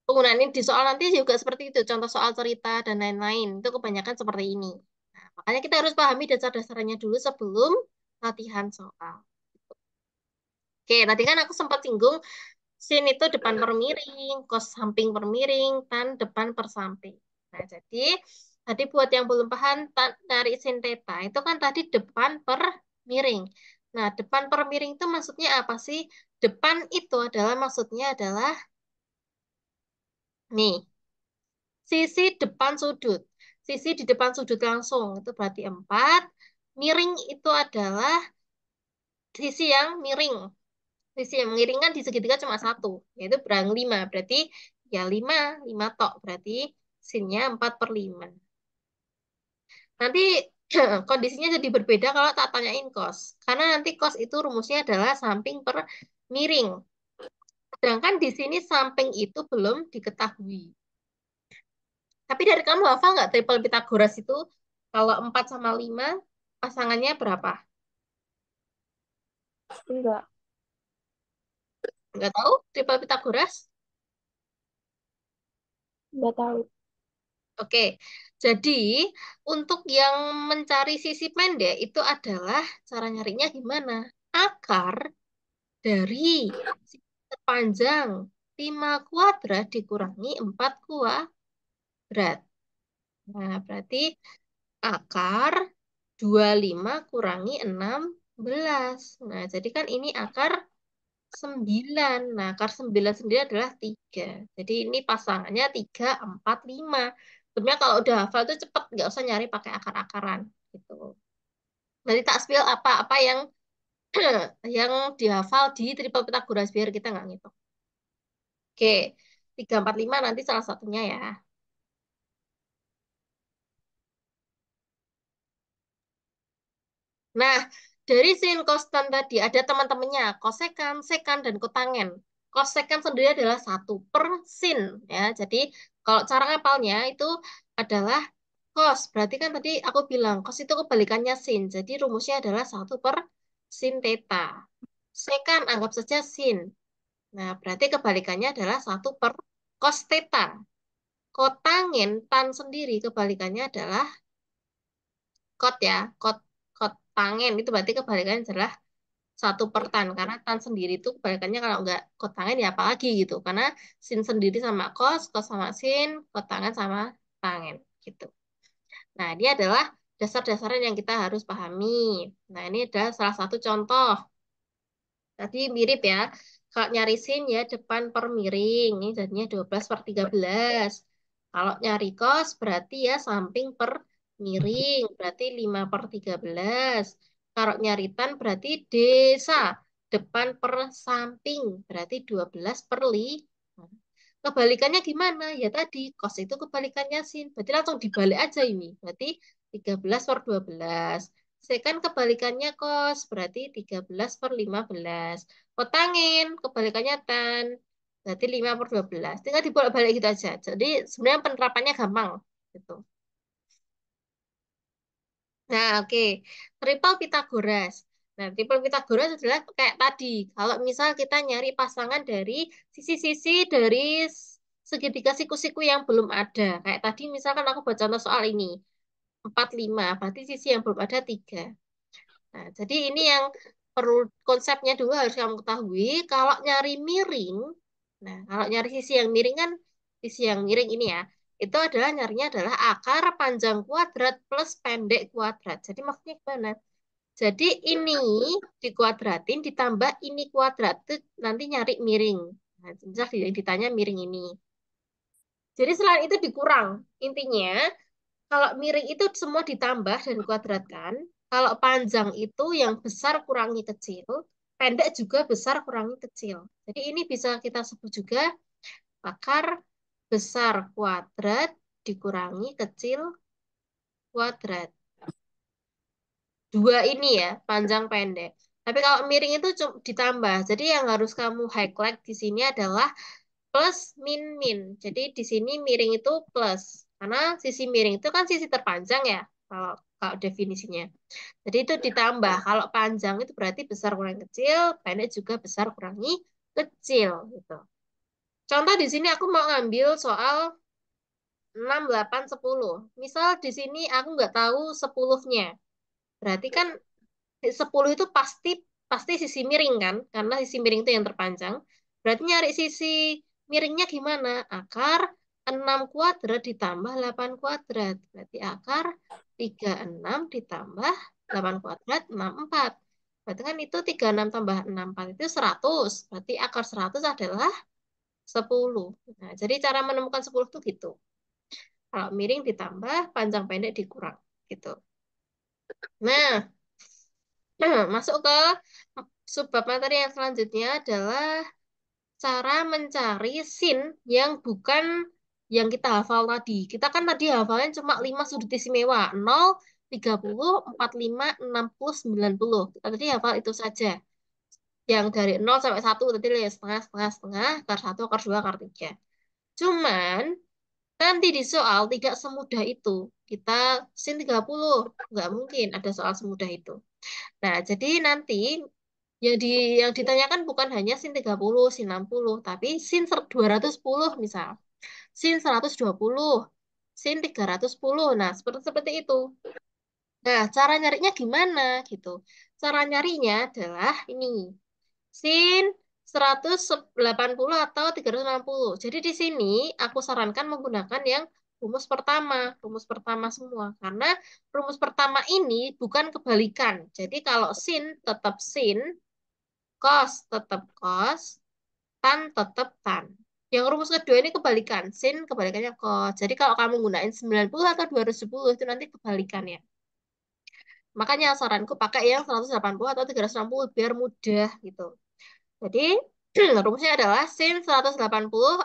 A: penggunaan ini di soal nanti juga seperti itu, contoh soal cerita dan lain-lain. Itu kebanyakan seperti ini. Nah, makanya kita harus pahami dasar-dasarnya dulu sebelum latihan soal. Oke, tadi kan aku sempat singgung, sin itu depan per miring, cos samping per miring, tan depan per samping. Nah, jadi tadi buat yang belum paham, dari sin theta, itu kan tadi depan per miring. Nah, depan per miring itu maksudnya apa sih? Depan itu adalah maksudnya adalah, nih, sisi depan sudut. Sisi di depan sudut langsung, itu berarti 4. Miring itu adalah sisi yang miring. Sisi yang miring kan di segitiga cuma satu, yaitu berang 5. Berarti ya 5 tok. Berarti sinnya 4 per 5. Nanti kondisinya jadi berbeda kalau tak tanyain cos. Karena nanti cos itu rumusnya adalah samping per miring. Sedangkan di sini samping itu belum diketahui. Tapi dari kamu hafal nggak triple Pitagoras itu kalau 4 sama 5 pasangannya berapa?
B: Enggak,
A: Nggak tahu triple Pitagoras?
B: nggak tahu.
A: Oke, jadi untuk yang mencari sisi pendek itu adalah cara nyarinya gimana? Akar dari sisi terpanjang 5 kuadrat dikurangi 4 kuadrat. Nah, berarti akar 25 kurangi 16. Nah, jadi kan ini akar 9. Nah, akar 9 sendiri adalah 3. Jadi ini pasangannya 3, 4, 5. Sebenarnya kalau udah hafal tuh cepet, nggak usah nyari pakai akar-akaran gitu. Nanti tak spill apa-apa yang yang dihafal di triple Pitagoras biar kita nggak ngitung. Oke, 3, 4, 5 nanti salah satunya ya. Nah, dari sin kostan tadi ada teman-temannya, kosekan, sekan, dan kotangen. Kosekan sendiri adalah 1 per sin. Ya, jadi kalau cara ngapalnya itu adalah cos. Berarti kan tadi aku bilang, cos itu kebalikannya sin. Jadi rumusnya adalah 1 per sin theta. Sekan, anggap saja sin. Nah, berarti kebalikannya adalah 1 per cos theta. Kotangen, tan sendiri, kebalikannya adalah kot ya. Kot tangen itu berarti kebalikannya adalah 1 per tan karena tan sendiri itu kebalikannya kalau nggak kotangan ya apa lagi gitu karena sin sendiri sama cos, cos sama sin, kotangan sama tangen gitu. Nah, ini adalah dasar-dasaran yang kita harus pahami. Nah, ini adalah salah satu contoh. Tadi mirip ya. Kalau nyari sin ya depan per miring. Ini jadinya 12/13. Kalau nyari kos berarti ya samping per miring. Berarti 5/13. Kalau nyari tan berarti desa. Depan per samping. Berarti 12/5. Kebalikannya gimana? Ya tadi, kos itu kebalikannya sin. Berarti langsung dibalik aja ini. Berarti 13/12. Sekan kebalikannya kos, berarti 13/15. Kotangin, kebalikannya tan, berarti 5/12. Tinggal dibolak-balik gitu aja. Jadi sebenarnya penerapannya gampang. Gitu. Nah, oke. Triple Pitagoras. Nah, triple Pitagoras adalah kayak tadi. Kalau misal kita nyari pasangan dari sisi-sisi dari segitiga siku-siku yang belum ada. Kayak tadi misalkan aku baca contoh soal ini. 45. Berarti sisi yang belum ada 3. Nah, jadi ini yang perlu konsepnya dulu harus kamu ketahui. Kalau nyari miring, nah kalau nyari sisi yang miring kan sisi yang miring ini ya, itu adalah nyarinya adalah akar panjang kuadrat plus pendek kuadrat. Jadi maksudnya gimana? Jadi ini dikuadratin ditambah ini kuadrat itu nanti nyari miring. Nah, misal yang ditanya miring ini. Jadi selain itu dikurang. Intinya kalau miring itu semua ditambah dan dikuadratkan. Kalau panjang itu yang besar kurangi kecil, pendek juga besar kurangi kecil. Jadi ini bisa kita sebut juga akar besar kuadrat dikurangi kecil kuadrat. Dua ini ya, panjang pendek. Tapi kalau miring itu ditambah. Jadi yang harus kamu highlight di sini adalah plus min min. Jadi di sini miring itu plus. Karena sisi miring itu kan sisi terpanjang ya, kalau kalau definisinya. Jadi itu ditambah. Kalau panjang itu berarti besar kurangi kecil, pendek juga besar kurangi kecil gitu. Contoh di sini aku mau ngambil soal 6, 8, 10. Misal di sini aku nggak tahu 10-nya. Berarti kan 10 itu pasti pasti sisi miring kan? Karena sisi miring itu yang terpanjang. Berarti nyari sisi miringnya gimana? Akar 6 kuadrat ditambah 8 kuadrat. Berarti akar 36 ditambah 8 kuadrat 64. Berarti kan itu 36 tambah 64 itu 100. Berarti akar 100 adalah 10. Nah, jadi cara menemukan 10 itu gitu. Kalau miring ditambah, panjang pendek dikurang. Gitu. Nah, masuk ke subbab materi yang selanjutnya adalah cara mencari sin yang bukan yang kita hafal tadi. Kita kan tadi hafalnya cuma 5 sudut istimewa. 0, 30, 45, 60, 90. Kita tadi hafal itu saja. Yang dari 0 sampai 1 tadi ya setengah, setengah, setengah, akar 1, akar 2, akar 3. Cuman nanti di soal tidak semudah itu. Kita sin 30. Nggak mungkin ada soal semudah itu. Nah, jadi nanti yang di yang ditanyakan bukan hanya sin 30, sin 60, tapi sin 210 misal. Sin 120, sin 310. Nah, seperti seperti itu. Nah, cara nyarinya gimana gitu. Cara nyarinya adalah ini. Sin 180 atau 360. Jadi di sini aku sarankan menggunakan yang rumus pertama semua. Karena rumus pertama ini bukan kebalikan. Jadi kalau sin tetap sin, cos tetap cos, tan tetap tan. Yang rumus kedua ini kebalikan. Sin kebalikannya cos. Jadi kalau kamu gunain 90 atau 210 itu nanti kebalikannya. Makanya saranku pakai yang 180 atau 360 biar mudah gitu. Jadi rumusnya adalah sin 180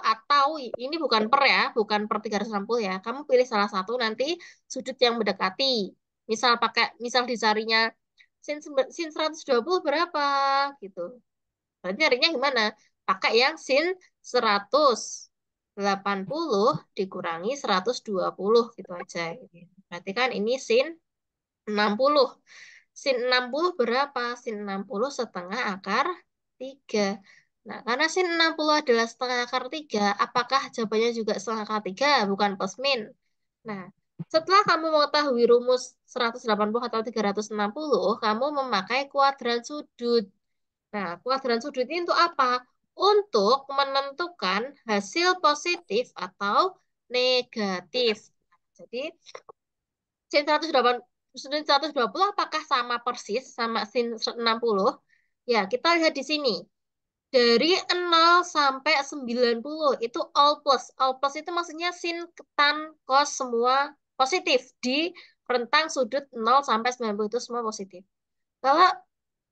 A: atau ini bukan per ya, bukan per 360 ya. Kamu pilih salah satu nanti sudut yang mendekati. Misal dicarinya sin 120 berapa gitu. Berarti nyarinya gimana? Pakai yang sin 180 dikurangi 120 gitu aja. Berarti kan ini sin 60. Sin 60 berapa? Sin 60 setengah akar 3. Nah, karena sin 60 adalah setengah akar 3, apakah jawabannya juga setengah akar 3? Bukan plus min. Nah, setelah kamu mengetahui rumus 180 atau 360, kamu memakai kuadran sudut. Nah, kuadran sudut ini untuk apa? Untuk menentukan hasil positif atau negatif. Jadi, sin 180, sin 120 apakah sama persis sama sin 60? Ya, kita lihat di sini. Dari 0 sampai 90 itu all plus. All plus itu maksudnya sin, tan, cos semua positif. Di rentang sudut 0 sampai 90 itu semua positif. Kalau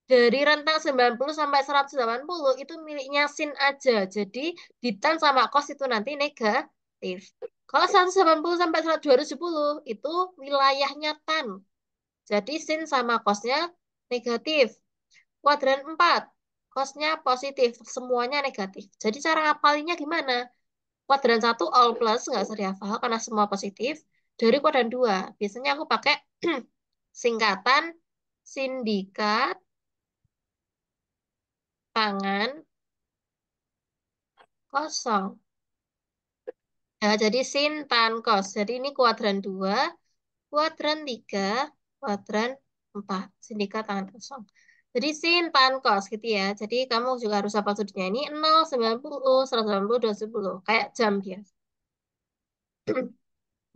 A: dari rentang 90 sampai 180 itu miliknya sin aja. Jadi di tan sama cos itu nanti negatif. Kalau 180 sampai 270 itu wilayahnya tan. Jadi sin sama cosnya negatif. Kuadran 4 cosnya positif. Semuanya negatif. Jadi cara ngapalinnya gimana? Kuadran 1 all plus, nggak usah dihafal karena semua positif. Dari kuadran 2 biasanya aku pakai Singkatan Sindikat Pangan Kosong. Nah, jadi sin tan kos. Jadi ini kuadran 2, kuadran 3, kuadran 4. Sindikat tangan kosong. Jadi sin tan kos gitu ya. Jadi kamu juga harus hafal sudutnya ini 0, 90, 180, 210. Kayak jam dia.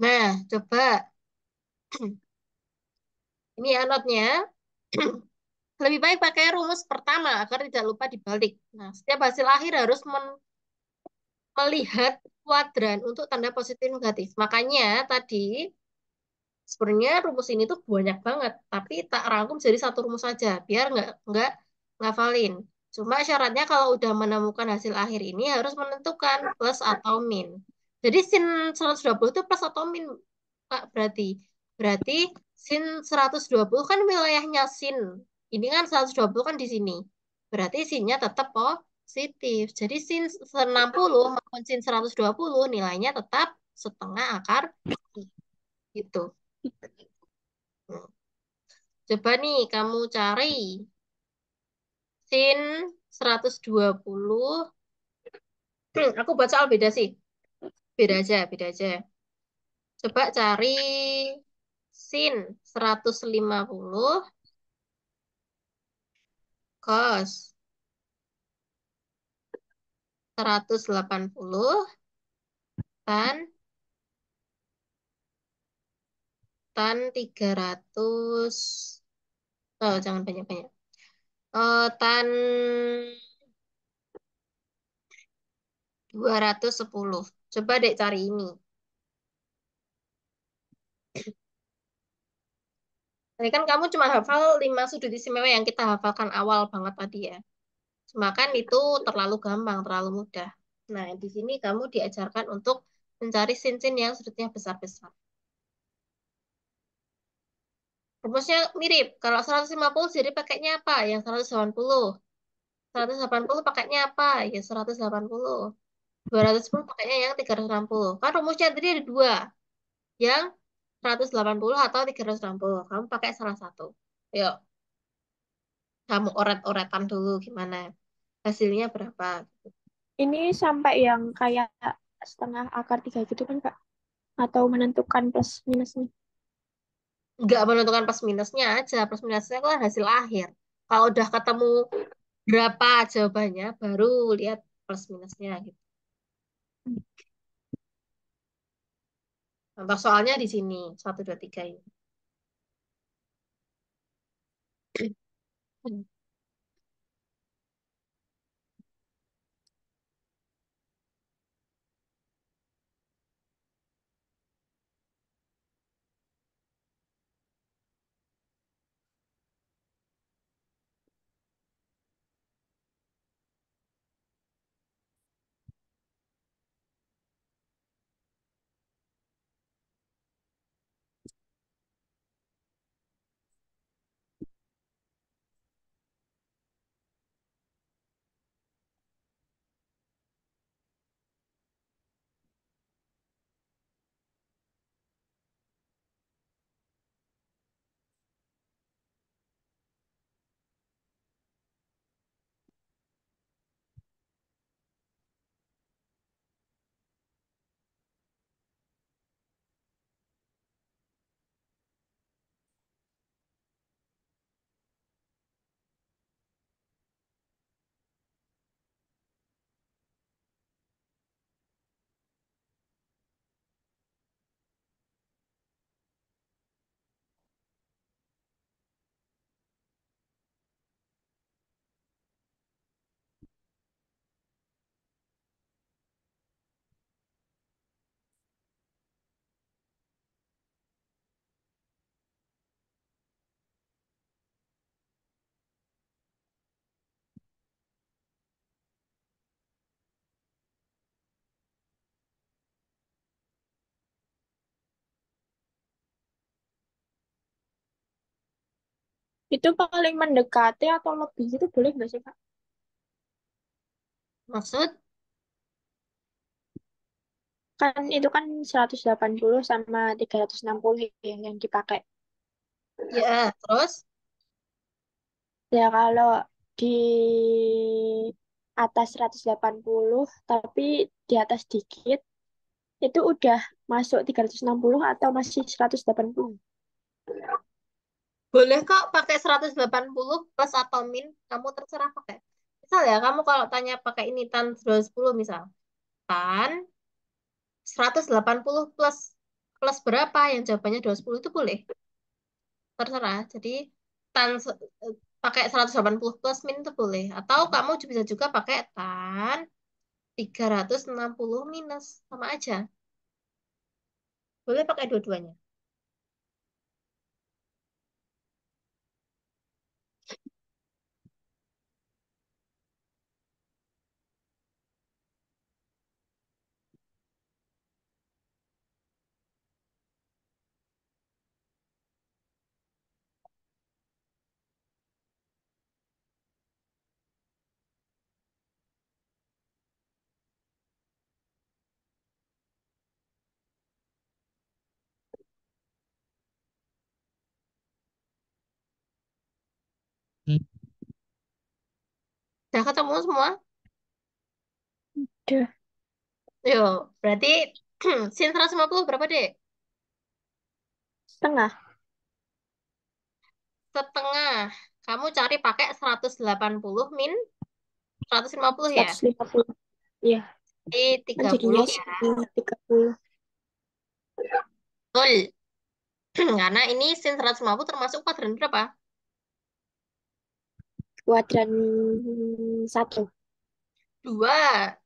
A: Nah, coba. Ini ya notnya. Lebih baik pakai rumus pertama agar tidak lupa dibalik. Nah, setiap hasil akhir harus melihat kuadran untuk tanda positif negatif. Makanya tadi sebenarnya rumus ini tuh banyak banget, tapi tak rangkum jadi satu rumus saja, biar nggak ngafalin. Cuma syaratnya kalau udah menemukan hasil akhir ini harus menentukan plus atau min. Jadi sin 120 itu plus atau min, Kak, berarti. Berarti sin 120 kan wilayahnya sin. Ini kan 120 kan di sini. Berarti sinnya tetap positif. Jadi sin 60 maupun sin 120 nilainya tetap setengah akar gitu. Coba nih kamu cari sin 120. Aku baca al beda sih. Beda aja, beda aja. Coba cari sin 150 cos 180 tan 300. Oh, jangan banyak-banyak. Tan 210. Coba dek cari ini. Tadi kan kamu cuma hafal 5 sudut istimewa yang kita hafalkan awal banget tadi ya. Cuma kan itu terlalu gampang, terlalu mudah. Nah, di sini kamu diajarkan untuk mencari sin-sin yang sudutnya besar-besar. Rumusnya mirip. Kalau 150 jadi pakainya apa? Yang 180. 180 pakainya apa? Ya 180. 210 pakainya yang 360. Kan rumusnya tadi ada dua. Yang 180 atau 360. Kamu pakai salah satu. Yuk, kamu oret-oretan dulu gimana. Hasilnya berapa?
B: Ini sampai yang kayak setengah akar tiga gitu kan, Kak? Atau menentukan plus minusnya.
A: Nggak menentukan plus minusnya aja. Plus minusnya itu kan hasil akhir. Kalau udah ketemu berapa jawabannya, baru lihat plus minusnya gitu. Contoh soalnya di sini, 1, 2, 3 ini.
B: Itu paling mendekati atau lebih itu boleh nggak sih, Kak?
A: Maksud,
B: Kan itu kan 180 sama 360 ya yang dipakai.
A: Ya, terus
B: Ya kalau di atas 180 tapi di atas dikit itu udah masuk 360 atau masih 180?
A: boleh kok pakai 180 plus atau min, kamu terserah pakai. Misal ya, kamu kalau tanya pakai ini tan 210 misal. Tan 180 plus plus berapa yang jawabannya 210 itu boleh. Terserah. Jadi tan pakai 180 plus min itu boleh. Atau kamu bisa juga pakai tan 360 minus. Sama aja. Boleh pakai dua-duanya. Udah ketemu semua?
B: Udah
A: Yo, berarti sin 150 berapa, Dek?
B: setengah,
A: Setengah. Kamu cari pakai 180 min 150 ya?
B: 150. Iya,
A: Di
B: kan
A: tiga
B: jadinya
A: puluh ya.
B: 30.
A: Betul. Karena ini sin 150 termasuk kuadran berapa?
B: Kuadran satu.
A: Dua.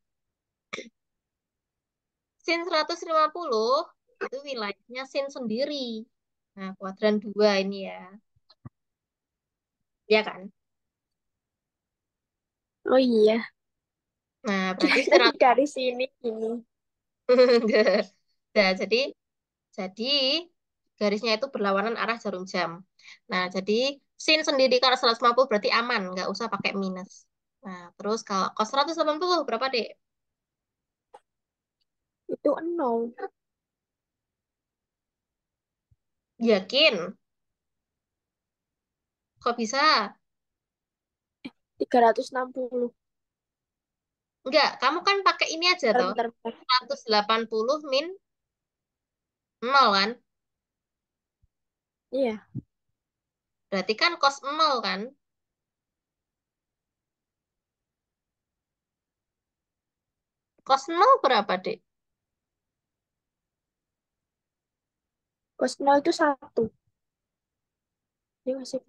A: Sin 150 itu wilayahnya sin sendiri. Nah, kuadran dua ini ya. Ya kan?
B: Oh iya,
A: Nah, berarti sin
B: kirain dari sini ini.
A: Nah, jadi garisnya itu berlawanan arah jarum jam. Nah, jadi sin sendiri kalau 150 berarti aman, nggak usah pakai minus. Nah, terus kalau cos 180 berapa, Dek?
B: Itu nol.
A: Yakin? Kok bisa?
B: 360.
A: Enggak, kamu kan pakai ini aja
B: Bentar,
A: toh.
B: bentar, bentar.
A: 180 min nol kan?
B: Iya,
A: Berarti kan cos nol kan? Cos nol berapa, Dek?
B: cos nol itu satu. Iya masih.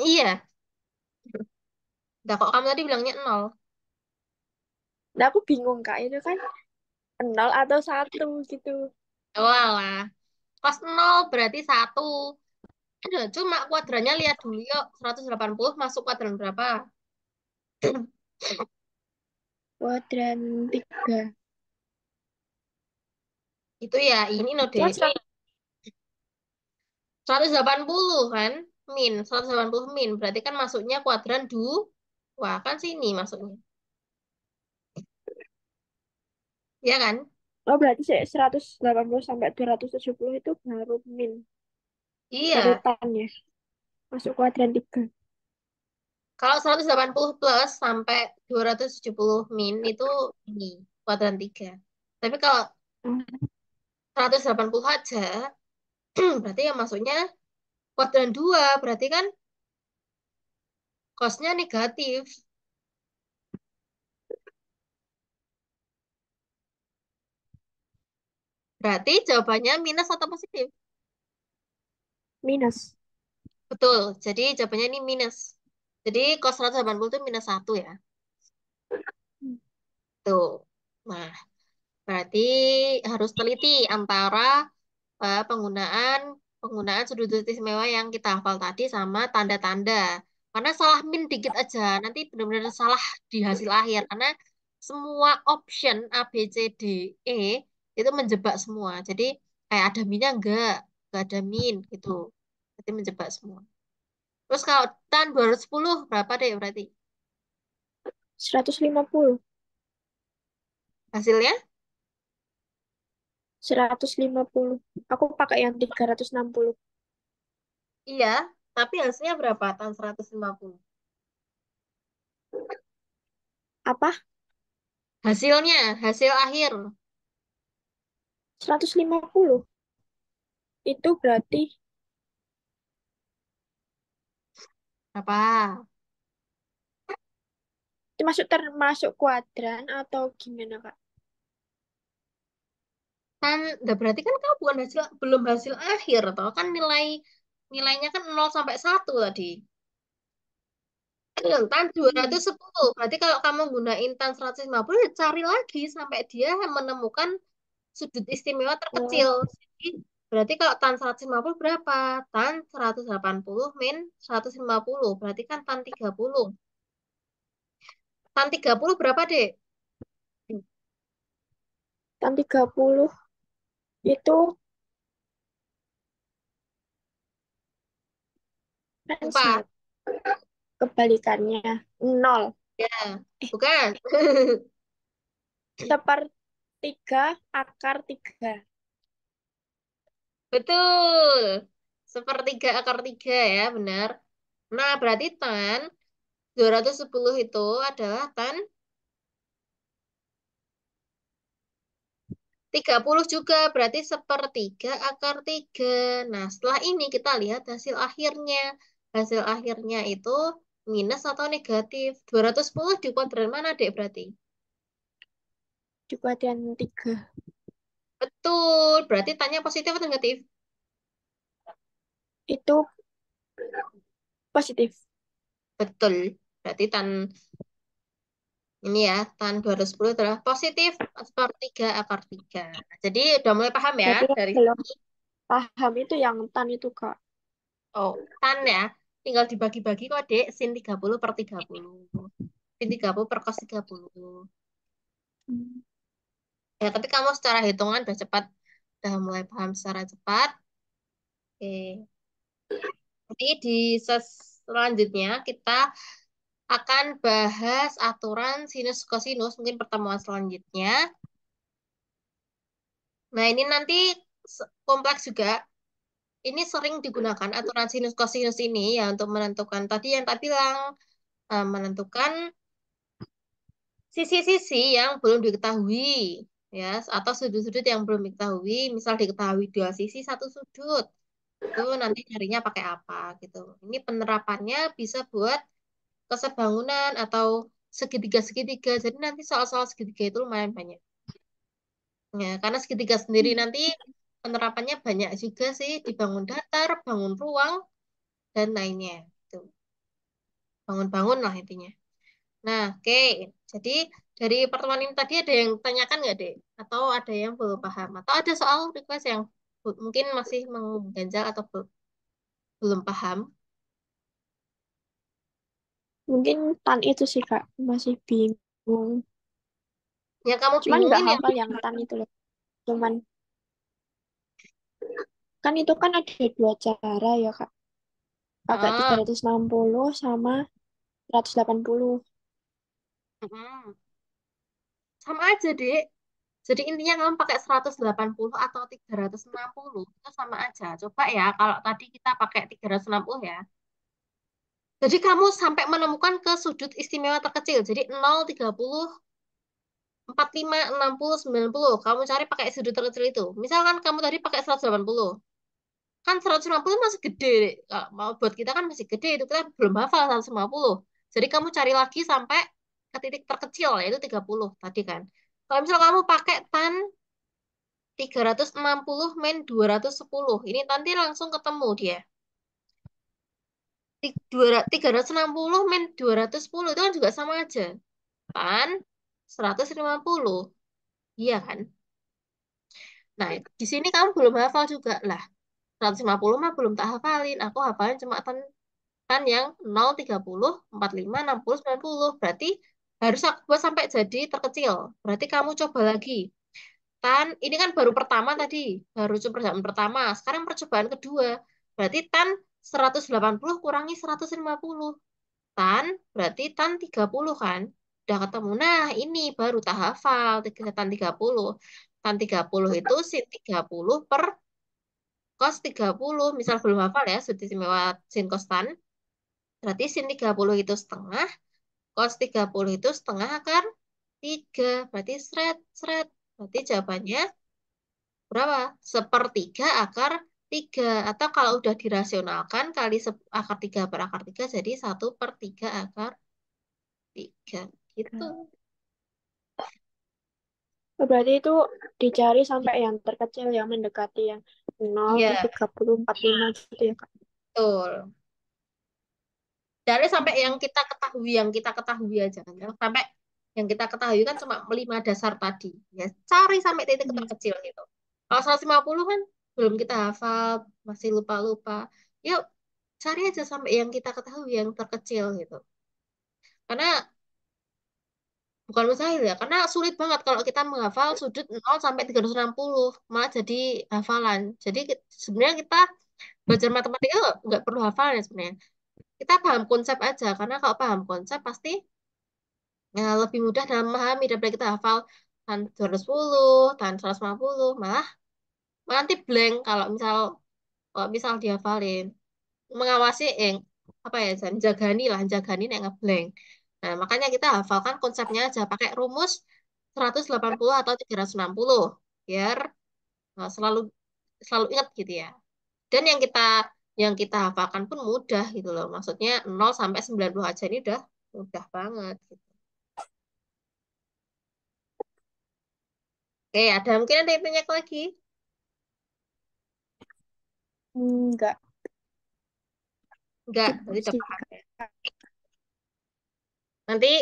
A: Iya. Enggak kok kamu tadi bilangnya nol.
B: Nah, aku bingung Kak, itu kan nol atau satu gitu.
A: Walah. Cos nol berarti satu. Cuma kuadrannya lihat dulu yuk. 180 masuk kuadran berapa?
B: Kuadran tiga.
A: Itu ya, ini no,
B: Itu kan
A: Dek. 180 kan? Min, 180 min. Berarti kan masuknya kuadran wah, kan sini masuknya. Ya kan?
B: Oh, berarti 180 sampai 270 itu baru min. Baru
A: Iya.
B: tan ya. Masuk kuadran tiga.
A: Kalau 180 plus sampai 270 min itu ini, kuadran 3. Tapi kalau
B: Oh,
A: 180 aja, berarti yang masuknya kuadran 2. Berarti kan cosnya negatif. Berarti jawabannya minus atau positif?
B: minus.
A: Betul. Jadi jawabannya ini minus. Jadi cos 180 itu minus 1 ya. Tuh. Nah, berarti harus teliti antara penggunaan penggunaan sudut istimewa yang kita hafal tadi sama tanda-tanda. Karena salah min dikit aja, nanti benar-benar salah di hasil akhir. Karena semua option A, B, C, D, E itu menjebak semua. Jadi kayak ada minnya enggak ada min gitu. Jadi menjebak semua. Terus kalau tan 210 berapa deh berarti?
B: 150.
A: Hasilnya
B: 150. Aku pakai yang 360.
A: Iya, tapi hasilnya berapa? Tan 150.
B: Apa?
A: Hasilnya, hasil akhir.
B: 150. Itu berarti
A: Apa?
B: itu masuk termasuk kuadran atau gimana, Kak?
A: Kan, udah berarti kan kamu bukan hasil, belum hasil akhir, toh kan nilainya kan 0 sampai 1 tadi. Tan
B: Hmm.
A: 210. Berarti kalau kamu gunain tan 150, ya cari lagi sampai dia menemukan sudut istimewa
B: Oh,
A: terkecil. Jadi, berarti kalau tan 150 berapa? Tan 180 min 150. Berarti kan tan 30. Tan 30 berapa, Dek?
B: tan 30 itu kan
A: 4.
B: kebalikannya. Nol.
A: Ya,
B: Eh,
A: bukan.
B: sepertiga akar tiga.
A: Betul. Sepertiga akar 3 ya, benar. Nah, berarti tan 210 itu adalah tan 30 juga, berarti sepertiga akar 3. Nah, setelah ini kita lihat hasil akhirnya. Hasil akhirnya itu minus atau negatif. 210 di kuadran mana, Dek, berarti?
B: Di kuadran tiga.
A: Betul, berarti tanya positif atau negatif?
B: Itu positif.
A: Betul. Berarti ini ya, tan 210 adalah positif sepertiga akar 3. Nah, jadi udah mulai paham ya
B: Berarti yang
A: dari
B: belum
A: sini.
B: paham itu yang tan itu, Kak.
A: Oh, tan ya. Tinggal dibagi-bagi kok, Dek. Sin 30 per 30. Sin 30 per cos 30.
B: Hmm.
A: Ya, tapi kamu secara hitungan udah cepat. Udah mulai paham secara cepat. Oke. Jadi di selanjutnya kita akan bahas aturan sinus kosinus. Mungkin pertemuan selanjutnya. Nah, ini nanti kompleks juga. Ini sering digunakan aturan sinus kosinus ini ya untuk menentukan tadi yang tak bilang, menentukan sisi-sisi yang belum diketahui ya, atau sudut-sudut yang belum diketahui. Misal diketahui dua sisi satu sudut, itu nanti nyarinya pakai apa gitu. Ini penerapannya bisa buat kesebangunan atau segitiga-segitiga. Jadi nanti soal-soal segitiga itu lumayan banyak. Ya, karena segitiga sendiri nanti penerapannya banyak juga sih, dibangun datar, bangun ruang, dan lainnya. Gitu. Bangun-bangun lah intinya. Nah, oke. Jadi dari pertemuan ini tadi ada yang tanyakan nggak, Dek? Atau ada yang belum paham? Atau ada soal request yang mungkin masih mengganjal atau belum paham?
B: Mungkin tan itu sih, Kak. Masih bingung.
A: Yang kamu
B: Cuman nggak
A: bingungin yang
B: hafal yang tan itu loh. Cuman kan itu kan ada dua cara ya, Kak. Pakai tiga
A: ah,
B: ratus enam puluh sama 180.
A: mm-mm. Sama aja, Dek. Jadi intinya kamu pakai 180 atau 360 itu sama aja. Coba ya, kalau tadi kita pakai 360 ya. Jadi kamu sampai menemukan ke sudut istimewa terkecil. Jadi 0, 30, 45, 60, 90. Kamu cari pakai sudut terkecil itu. Misalkan kamu tadi pakai 180. Kan 150 masih gede. Dek. Mau buat kita kan masih gede. Itu kita belum hafal 150. Jadi kamu cari lagi sampai ke titik terkecil, yaitu 30 tadi kan. Kalau misal kamu pakai tan 360 min 210. Ini nanti langsung ketemu dia. 360 min 210 itu kan juga sama aja. Tan 150. Iya kan? Nah, di sini kamu belum hafal juga lah. 150 mah belum tak hafalin. Aku hafalin cuma tan yang 0, 30, 45, 60, 90. Berarti harus aku buat sampai jadi terkecil. Berarti kamu coba lagi. Tan, ini kan baru pertama tadi. Baru percobaan pertama. Sekarang percobaan kedua. Berarti tan 180 kurangi 150. Tan, berarti tan 30 kan? Udah ketemu. Nah, ini baru tak hafal. Tan 30. Tan 30 itu sin 30 per Cos 30, misal belum hafal ya, sudut istimewa sin cos tan. Berarti sin 30 itu setengah, cos 30 itu setengah akar 3. Berarti seret, seret. Berarti jawabannya berapa? Sepertiga akar 3. Atau kalau udah dirasionalkan, kali akar 3 per akar 3 jadi 1/3 akar 3. Gitu.
B: Oh, berarti itu dicari sampai yang terkecil yang mendekati yang 0,
A: Iya,
B: 30, 45 gitu ya, Kak.
A: betul. Dari sampai yang
B: Hmm.
A: kita ketahui aja kan. Sampai yang kita ketahui kan cuma 5 dasar tadi. Ya, cari sampai titik
B: Iya.
A: terkecil gitu. Kalau 150 kan belum kita hafal, masih lupa-lupa. Yuk, cari aja sampai yang kita ketahui yang terkecil gitu. Karena bukan mustahil ya, karena sulit banget kalau kita menghafal sudut 0 sampai 360 malah jadi hafalan. Jadi sebenarnya kita belajar matematika nggak perlu hafalan ya sebenarnya. Kita paham konsep aja, karena kalau paham konsep pasti ya, lebih mudah dalam memahami daripada kita hafal tan 210, tan 150, malah nanti blank kalau misal dihafalin. Mengawasi apa ya, jagani nek ngeblank. Nah, makanya kita hafalkan konsepnya aja pakai rumus 180 atau 360 biar selalu selalu ingat gitu ya. Dan yang kita hafalkan pun mudah gitu loh. Maksudnya 0 sampai 90 aja ini udah mudah banget gitu. Oke, ada mungkin ada yang tanya lagi?
B: Enggak.
A: Enggak,
B: Cukup
A: berarti udah
B: sih,
A: paham
B: Kak.
A: ya. Nanti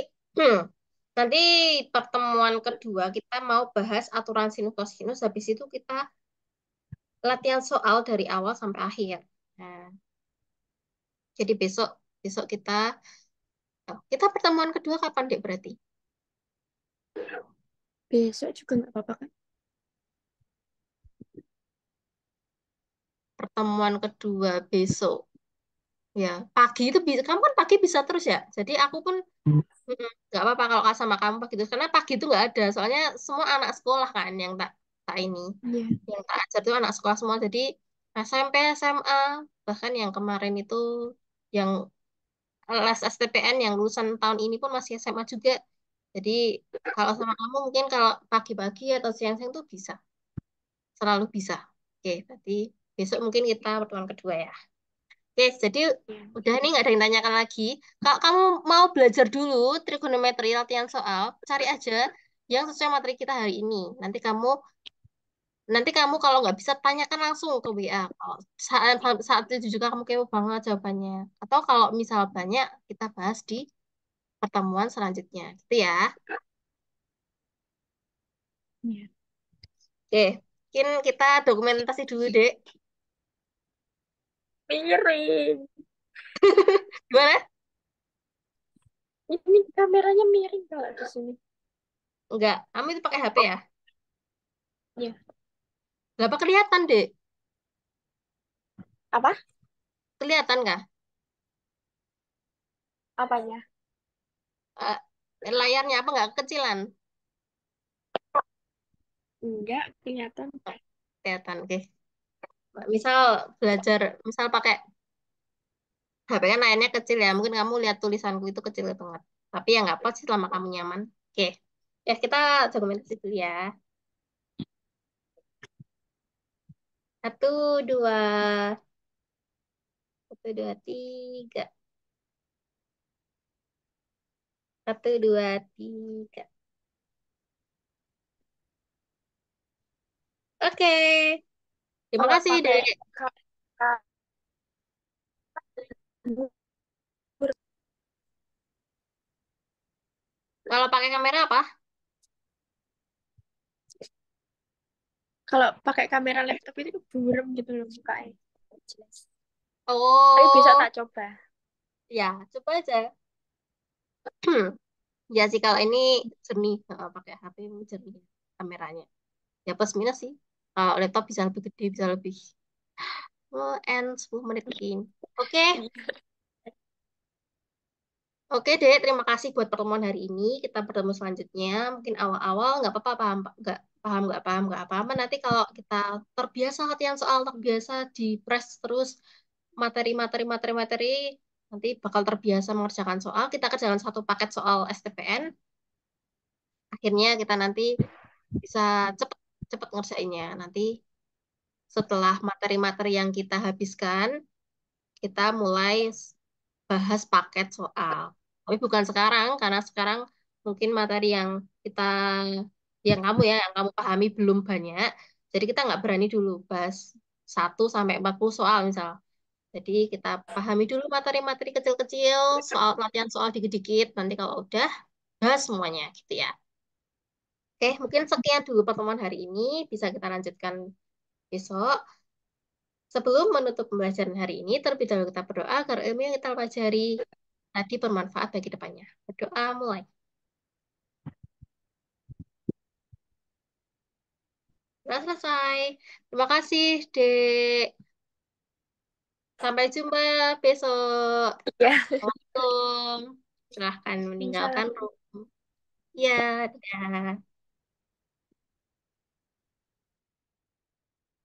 A: nanti pertemuan kedua kita mau bahas aturan sinus kosinus. Habis itu kita latihan soal dari awal sampai akhir. Nah, jadi besok besok kita pertemuan kedua kapan Dek berarti?
B: Besok juga nggak apa-apa, kan?
A: Pertemuan kedua besok. Ya, pagi itu bisa. Kamu kan pagi bisa terus ya. Jadi aku pun nggak apa-apa kalau sama kamu pagi terus. Karena pagi itu nggak ada. Soalnya semua anak sekolah kan yang tak tak ini,
B: Iya.
A: yang tak ajar itu anak sekolah semua. Jadi SMP, SMA, bahkan yang kemarin itu yang les STPN yang lulusan tahun ini pun masih SMA juga. Jadi kalau sama kamu mungkin kalau pagi-pagi atau siang-siang tuh bisa, selalu bisa. Oke, berarti besok mungkin kita pertemuan kedua ya. Oke, jadi
B: Iya.
A: udah nih nggak ada yang tanyakan lagi. Kalau kamu mau belajar dulu trigonometri latihan soal, cari aja yang sesuai materi kita hari ini. Nanti kamu kalau nggak bisa tanyakan langsung ke WA. Kalau saat itu juga kamu kepo banget jawabannya. Atau kalau misal banyak, kita bahas di pertemuan selanjutnya. Gitu ya.
B: Iya.
A: Oke, mungkin kita dokumentasi dulu, Dek.
B: Miring.
A: Gimana?
B: Ini kameranya miring kalau di sini.
A: Enggak, kamu itu pakai HP ya?
B: Iya.
A: Nggak apa kelihatan, Dek?
B: Apa?
A: Kelihatan nggak?
B: Apanya?
A: Layarnya apa nggak kecilan?
B: Enggak, kelihatan.
A: Kelihatan, oke. Misal belajar, misal pakai HP kan layarnya kecil ya, mungkin kamu lihat tulisanku itu kecil banget. Tapi ya nggak apa sih selama kamu nyaman. Oke, ya kita dokumentasi dulu ya. 1, 2, 1, 2, 3. 1, 2, 3. Oke, terima
B: Kalau
A: kasih,
B: pakai
A: Dek.
B: kamera,
A: Kalau pakai kamera apa?
B: kalau pakai kamera laptop itu buram gitu loh mukanya. Jelas. Tapi bisa
A: Oh,
B: tak coba.
A: ya, coba aja. Ya sih, kalau ini jernih. Pakai HP ini jernih kameranya. Ya plus minus sih. Kalau laptop bisa lebih gede, bisa lebih end 10 menit begini. Oke,
B: Iya.
A: oke deh. Terima kasih buat pertemuan hari ini. Kita bertemu selanjutnya. Mungkin awal-awal nggak apa-apa paham, nggak paham nggak apa-apa. Nanti kalau kita terbiasa latihan soal, terbiasa di press terus materi, nanti bakal terbiasa mengerjakan soal. Kita kerjakan satu paket soal STPN, akhirnya kita nanti bisa cepet cepet ngerjainnya. Nanti setelah materi-materi yang kita habiskan, kita mulai bahas paket soal. Tapi bukan sekarang, karena sekarang mungkin materi yang kita, yang kamu pahami belum banyak. Jadi kita nggak berani dulu bahas 1 sampai 40 soal misal. Jadi kita pahami dulu materi-materi kecil-kecil, soal latihan soal dikit-dikit. Nanti kalau udah, bahas semuanya gitu ya. Oke, mungkin sekian dulu pertemuan hari ini. Bisa kita lanjutkan besok. Sebelum menutup pembelajaran hari ini, terlebih dahulu kita berdoa agar ilmu yang kita pelajari tadi bermanfaat bagi depannya. Berdoa mulai. Sudah selesai. Terima kasih, Dek. Sampai jumpa besok.
B: Ya,
A: Assalamualaikum. Silahkan meninggalkan
B: misalnya.
A: room. Ya, dadah.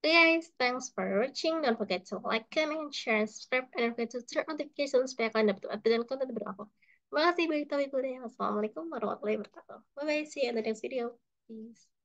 A: So guys, thanks for watching. Don't forget to like, comment, share, and subscribe. And don't forget to turn notifications supaya kalian dapat update dan konten terbaru aku. Terima kasih, Baik Tawi Kuliah. Wassalamualaikum warahmatullahi wabarakatuh. Bye-bye. See you in the next video. Peace.